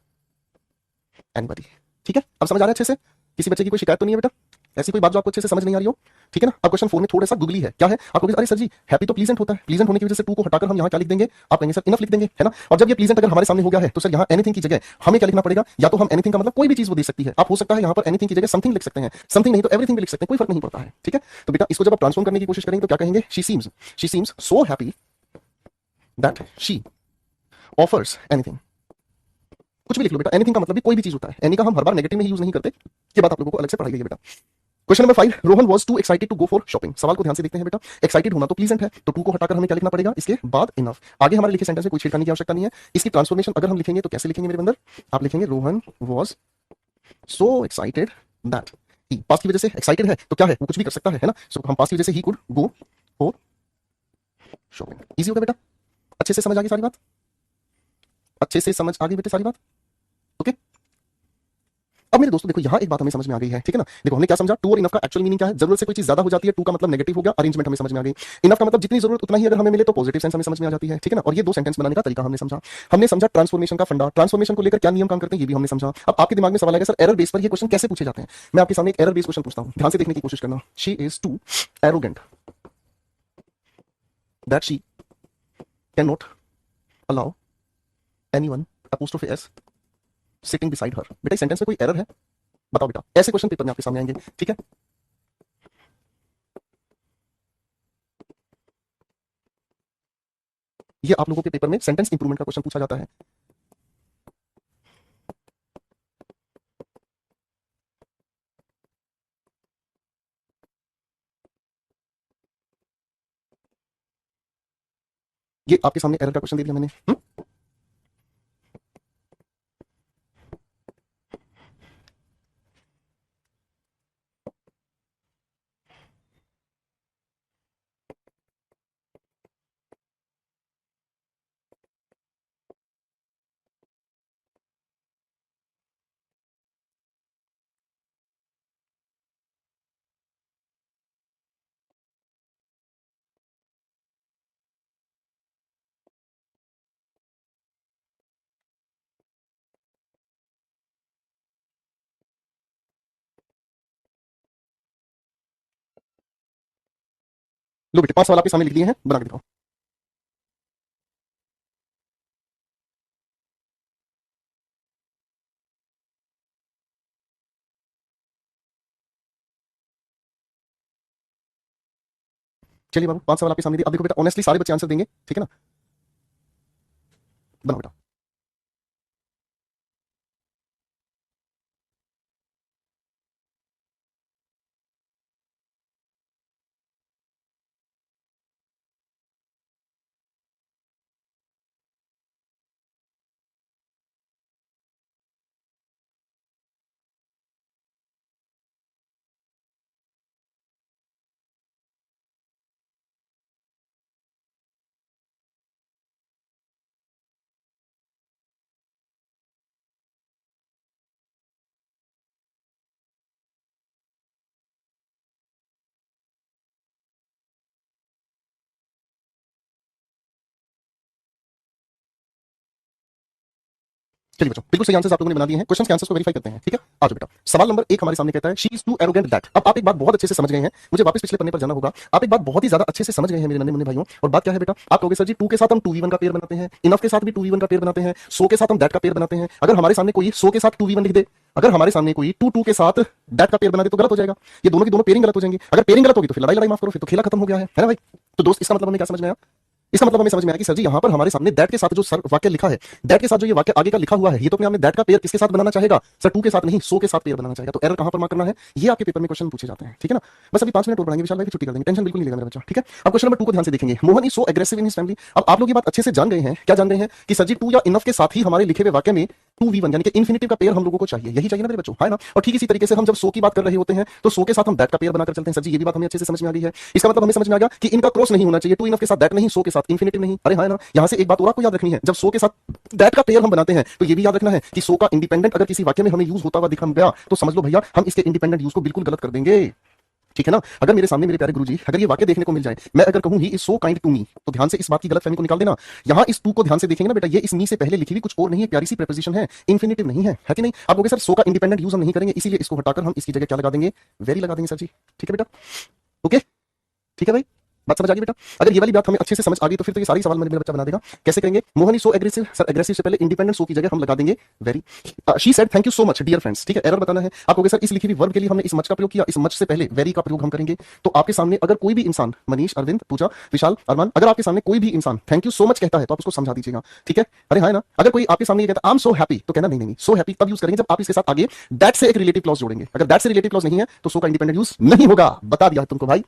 S1: anybody, ठीक है। अब समझ आ रहा है अच्छे से, किसी बच्चे की कोई शिकायत तो नहीं है बेटा, ऐसी कोई बात जो आपको अच्छे से समझ नहीं आ रही हो, ठीक है ना। अब क्वेश्चन 4 में थोड़ा सा गुगली है, क्या है, आपको अरे सर जी हैप्पी तो प्लीजेंट होता है, प्लीजेंट होने की वजह से टू को हटाकर हम यहाँ क्या लिख देंगे, आप कहेंगे सर इनफ लिख देंगे, है ना। और जब ये प्लीजेंट अगर हमारे सामने हो गया है तो सर यहाँ एनीथिंग की जगह हमें क्या लिखना पड़ेगा, या तो हम एनीथिंग का मतलब कोई भी चीज वो दे सकती है, आप हो सकता है यहाँ पर एनीथिंग की जगह समथिंग लिख सकते हैं, समथिंग नहीं तो एवरीथिंग भी लिख सकते हैं, कोई फर्क नहीं पड़ता है, ठीक है। तो बेटा इसको जब आप ट्रांसफॉर्म करने की कोशिश करेंगे तो क्या कहेंगे, she seems so happy that she offers anything, कुछ भी लिख लो बेटा, एनीथिंग का मतलब भी कोई भी चीज होता है, एनी का हम हर बार नेगेटिव में यूज नहीं करते, ये बात आप लोगों को अलग से पढ़ाई गई है बेटा। Question number 5, Rohan was too excited to go for shopping. सवाल को ध्यान से देखते हैं बेटा, एक्साइटेड होना तो प्लीजेंट है, तो टू को हटाकर हमें क्या लिखना पड़ेगा, इसके बाद इनफ। आगे हमारे लिखे सेंटेंस में कोई छेड़खानी की आवश्यकता नहीं है। इसकी ट्रांसफॉर्मेशन अगर हम लिखेंगे तो कैसे लिखेंगे मेरे बंदर, आप लिखेंगे Rohan was so excited that he, past की वजह से एक्साइटेड है तो क्या है, वो कुछ भी कर सकता है ना। सो हम पास्ट की वजह से he could go for shopping. Easy हो गया बेटा, अच्छे से समझ आ गई सारी बात, अच्छे से समझ आ गई बेटे सारी बात, ओके। अब मेरे दोस्तों देखो यहाँ एक बात हमें समझ में आ गई है, ठीक है ना। देखो हमने क्या समझा, टू और इनफ का एक्चुअल मीनिंग क्या है, जरूरत से कोई चीज ज्यादा हो जाती है, टू का मतलब नेगेटिव हो गया, अरेंजमेंट हमें समझ में आ गई। इनफ का मतलब जितनी जरूरत उतना ही अगर हमें मिले तो पॉजिटिव सेंस हमें समझ में आ जाती है, ठीक है ना। और ये दो सेंटेंस बनाने का तरीका हमने समझा। हमने समझा ट्रांसफॉर्मेशन का फंडा, ट्रांसफॉर्मेशन को लेकर क्या नियम काम करते हैं ये भी हमने समझा। अब आपके दिमाग में सवाल आएगा सर एरर बेस पर ये क्वेश्चन कैसे पूछे जाते हैं। मैं आपके सामने एक एरर बेस क्वेश्चन पूछता हूँ, ध्यान से देखने की कोशिश करना। She is too arrogant that she can not allow anyone apostrophe S sitting beside her. बेटा इस सेंटेंस में कोई एरर है, बताओ बेटा, ऐसे क्वेश्चन पेपर में आपके सामने आएंगे, ठीक है। ये आप लोगों के पेपर में सेंटेंस इंप्रूवमेंट का क्वेश्चन पूछा जाता है। ये आपके सामने एरर का क्वेश्चन दे दिया मैंने, लो बेटे 5 सवाल आपके सामने लिख दिए हैं, बना के दिखाओ। चलिए बाबू 5 सवाल आपके सामने दिए। अब देखो बेटा ऑनेस्टली सारे बच्चे आंसर देंगे, ठीक है ना, बनाओ बेटा। चलिए बच्चों बिल्कुल सही आंसर्स आप लोगों ने बना दिए हैं। क्वेश्चन के आंसर्स को वेरीफाई करते हैं, ठीक है। आ जाओ बेटा, सवाल नंबर 1 हमारे सामने कहता है she is too arrogant that. अब आप एक बात बहुत अच्छे से समझ गए हैं, मुझे वापस पिछले पन्ने पर जाना होगा। आप एक बात बहुत ही ज्यादा अच्छे से समझ गए हैं मेरे नन्हे मुन्ने भाइयों। और बात क्या है बेटा, आप कहोगे सर जी टू के साथ हम 2v1 का पेयर बनाते हैं, इनफ के साथ भी 2v1 का पेयर बनाते हैं, सो के साथ हम दैट का पेयर बनाते हैं। अगर हमारे सामने कोई सो के साथ 2v1 लिख दे, अगर हमारे सामने कोई 2 के साथ दैट का पेयर बना दे तो गलत हो जाएगा, ये दोनों की दोनों पेयरिंग गलत हो जाएंगी। अगर पेयरिंग गलत होगी तो फिर लड़ाई लड़ाई माफ करो, फिर तो खेला खत्म हो गया है ना भाई। तो दोस्त इसका मतलब हमें क्या समझ में आया, इसका मतलब हमें समझ में आया कि सर जी यहाँ पर हमारे सामने दैट के साथ जो सर वाक्य लिखा है, दैट के साथ जो ये वाक्य आगे का लिखा हुआ है, ये तो अपने आपने दैट का पेयर किसके साथ बनाना चाहेगा सर, टू के साथ नहीं, सो के साथ पेयर बनाना चाहेगा। तो एरर कहां पर मार्क करना है, ये आपके पेपर में क्वेश्चन पूछे जाते हैं, ठीक है ना। बस अभी 5 मिनट और पढ़ाएंगे विशाल भाई, छुट्टी कर देंगे, टेंशन बिल्कुल नहीं लेगा मेरा बच्चा, ठीक है। अब क्वेश्चन नंबर 2 को ध्यान से देखेंगे। Mohan is so aggressive in his family. अब आप लोग ये बात अच्छे से जान गए हैं, क्या जान गए हैं कि सर जी टू या इनफ के साथ ही हमारे लिखे हुए वाक्य में 2v1 यानी कि इन्फिनिटिव का पेयर हम लोगों को चाहिए, यही चाहिए ना मेरे बच्चों, है ना। और ठीक इसी तरीके से हम जब सो की बात कर रहे होते हैं तो सो के साथ हम दैट का पेयर बनाकर चलते हैं। सर जी ये भी बात हमें अच्छे से समझ में आ गई है। इसका मतलब हमें समझ में आ गया कि इनका क्रॉस नहीं होना चाहिए, टू इनफ के साथ दैट नहीं, सो के साथ इन्फिनिटिव नहीं। अरे है ना। यहां से एक बात और आपको याद रखनी है, जब सो के साथ दैट का पेयर हम बनाते हैं तो ये भी याद रखना है कि सो का इंडिपेंडेंट अगर किसी वाक्य में हमें यूज होता हुआ दिखा गया तो समझ लो भैया हम इसके इंडिपेंडेंट यूज को बिल्कुल गलत कर देंगे, ठीक है ना। अगर मेरे सामने मेरे प्यारे गुरुजी अगर ये वाक्य देखने को मिल जाए, मैं अगर कहूं he is so kind to me, तो ध्यान से इस बात की गलतफहमी को निकाल देना। यहां इस टू को ध्यान से देखेंगे ना बेटा, ये इस मी से पहले लिखी हुई कुछ और नहीं है, प्यारी सी प्रीपोजिशन है, इंफिनिटिव नहीं है कि नहीं। आप कहोगे सर सो का इंडिपेंडेंट यूज हम नहीं करेंगे, इसीलिए इसको हटाकर हम इसकी जगह क्या लगा देंगे, वेरी लगा देंगे सर जी, ठीक है बेटा, ओके, ठीक है भाई, बात समझ आ गई बेटा। अगर ये वाली बात हमें अच्छे से समझ आ गई तो फिर तो ये सारी सवाल मेरा बच्चा बना देगा। कैसे करेंगे, Mohan is so aggressive, sir aggressive से पहले इंडिपेंडेंट सो की जगह हम लगा देंगे very. She said thank you so much dear friends, ठीक है, एरर बताना है आप कहोगे सर इस लिखी हुई वर्ब के लिए हमने इस मच का प्रयोग किया, इस मच से पहले वेरी का प्रयोग हम करेंगे। तो आपके सामने अगर कोई भी इंसान, मनीष, अरविंद, पूजा, विशाल, अरमान, अगर आपके सामने कोई भी इंसान थैंक यू सो मच कहता है तो आप उसको समझा दीजिएगा, ठीक है। अरे हाँ ना, अगर कोई आपके सामने ये कहता है आई एम सो हैप्पी तो कहना नहीं नहीं सो हैप्पी तब यूज करेंगे जब आप इसके साथ आगे दैट से एक रिलेटिव क्लॉज जोड़ेंगे। अगर दैट से रिलेटिव क्लॉज नहीं है तो सो का इंडिपेंडेंट यूज नहीं होगा, बता दिया तुमको भाई।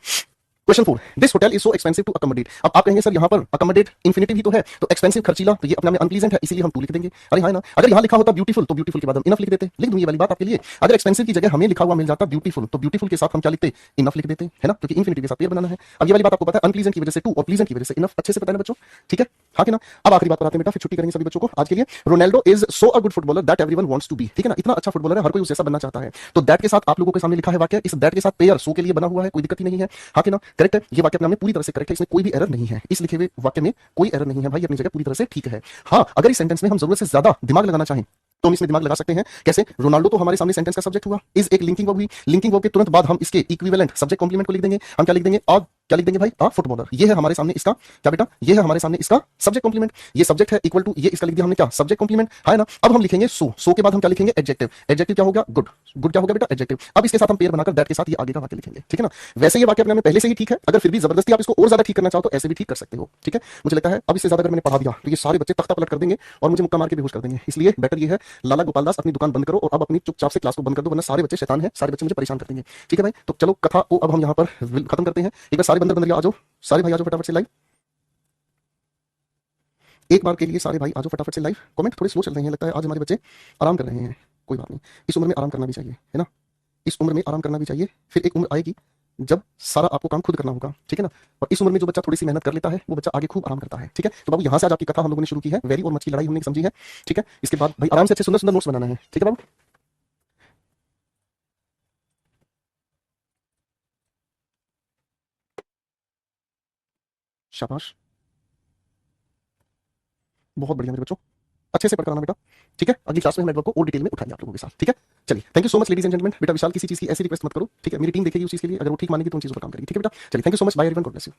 S1: Question 4, this hotel is so expensive to accommodate. अब आप कहेंगे सर यहाँ पर अकोमोडेट इंफिनिटिव ही तो है, तो एक्सपेंसिव खर्चीला, तो ये अपने में अनप्लीजेंट है इसीलिए हम टू लिख देंगे। अरे हाँ ना, अगर यहाँ लिखा होता ब्यूटीफुल तो ब्यूटीफुल के बाद हम इनफ लिख देते। लिख दूंगी ये वाली बात आपके लिए, अगर एक्सपेंसिव की जगह हमें लिखा हुआ मिल जाता ब्यूटीफुल तो ब्यूटीफुल के साथ हम क्या लिखते, इनफ लिख देते, है ना, क्योंकि इंफिनिटिव के साथ पेयर बनाना है। अब ये वाली बात आपको पता है, अनप्लीजेंट की वजह से टू और प्लीजेंट की वजह से इनफ, अच्छे से पता है ना बच्चों, ठीक है, हाँ कि ना। अब आखिरी बात बताते हैं बेटा, फिर छुट्टी करेंगे सभी बच्चों को आज के लिए। Ronaldo is so a good footballer that everyone wants to be, ठीक है ना, इतना अच्छा फुटबॉलर है हर कोई उस जैसा बनना चाहता है। तो दैट के साथ आप लोगों के सामने लिखा है वाक्य, इस दैट के साथ पेयर सो के लिए बना हुआ है, कोई दिक्कत ही नहीं है, हाँ कि ना, करेक्ट है। ये वाक्य अपने पूरी तरह से करेक्ट है, इसमें कोई भी एरर नहीं है, इस लिखे हुए वाक्य में कोई एरर नहीं है भाई, अपनी जगह पूरी तरह से ठीक है। हाँ अगर इस सेंटेंस में हम जरूरत से ज्यादा दिमाग लगाना चाहें तो हम इसमें दिमाग लगा सकते हैं। कैसे, रोनाल्डो तो हमारे सामने सेंटेंस का सब्जेक्ट हुआ, इज एक लिंकिंग वर्ब हुई, लिंकिंग वर्ब के तुरंत बाद हम इसके इक्विवेलेंट सब्जेक्ट कॉम्प्लीमेंट को लिख देंगे। हम क्या लिख देंगे, और क्या लिख देंगे भाई, आ फुटबॉलर। ये है हमारे सामने इसका क्या बेटा, ये है हमारे सामने इसका सब्जेक्ट कॉम्प्लीमेंट, ये सब्जेक्ट है इक्वल टू ये इसका लिख दिया हमने क्या, सब्जेक्ट कॉम्प्लीमेंट, है ना। अब हम लिखेंगे सो, सो के बाद हम क्या लिखेंगे, एडजेक्टिव, एडजेक्टिव क्या हो गया, गुड, गुड क्या हो गया बेटा, एडजेक्टिव। अब इसके साथ हम पेयर बनाकर दैट के साथ ये आगे का वाक्य लिखेंगे, ठीक है ना। वैसे ये वाक्य अपने में पहले से ही ठीक है, अगर फिर भी जबरदस्ती आप इसको और ज्यादा ठीक करना चाहो तो ऐसे भी ठीक कर सकते हो, ठीक है। मुझे लगता है अब इससे ज्यादा अगर मैंने पढ़ा दिया तो ये सारे बच्चे तख्ता पलट कर देंगे और मुझे मुक्का मार के बेहोश कर देंगे, इसलिए बेटर ये है लाला गोपाल दास अपनी दुकान बंद करो और अब अपनी चुपचाप से क्लास को बंद कर दो, वरना सारे बच्चे शैतान हैं, सारे बच्चे मुझे परेशान कर देंगे, ठीक है भाई। तो चलो कथा को अब हम यहाँ पर खत्म करते हैं। एक बार सारे बंदर बंदरिया आ जाओ, सारे भाई आ जाओ फटाफट से लाइव, एक बार के लिए सारे भाई आ जाओ फटाफट से लाइव। कमेंट थोड़े स्लो चल रहे हैं, लगता है आज हमारे बच्चे आराम कर रहे हैं, कोई बात नहीं, इस उम्र में आराम करना भी चाहिए, है ना, इस उम्र में आराम करना भी चाहिए। फिर एक उम्र आएगी जब सारा आपको काम खुद करना होगा, ठीक है ना। और इस उम्र में जो बच्चा थोड़ी सी मेहनत कर लेता है वो बच्चा आगे खूब आराम करता है, ठीक है। तो बाबू यहाँ से आज आपकी कथा हम लोगों ने शुरू की है, वेरी और मच की लड़ाई हमने समझी है, ठीक है। इसके बाद भाई आराम से अच्छे सुंदर सुंदर नोट्स बनाना है, ठीक है बाबू। शाबाश, बहुत बढ़िया मेरे बच्चों, अच्छे से पढ़कर आना बेटा, ठीक है। अगली क्लास में हम नेटवर्क को और डिटेल में उठाएंगे आप लोगों के साथ, ठीक है। चलिए thank you so much ladies and gentleman. बेटा विशाल किसी चीज की ऐसी रिक्वेस्ट मत करो, ठीक है, मेरी टीम देखेगी उस चीज के लिए, अगर वो ठीक मानेगी तो उन चीजों पर काम करेगी, ठीक है बेटा। चलिए thank you so much, bye everyone, God bless you.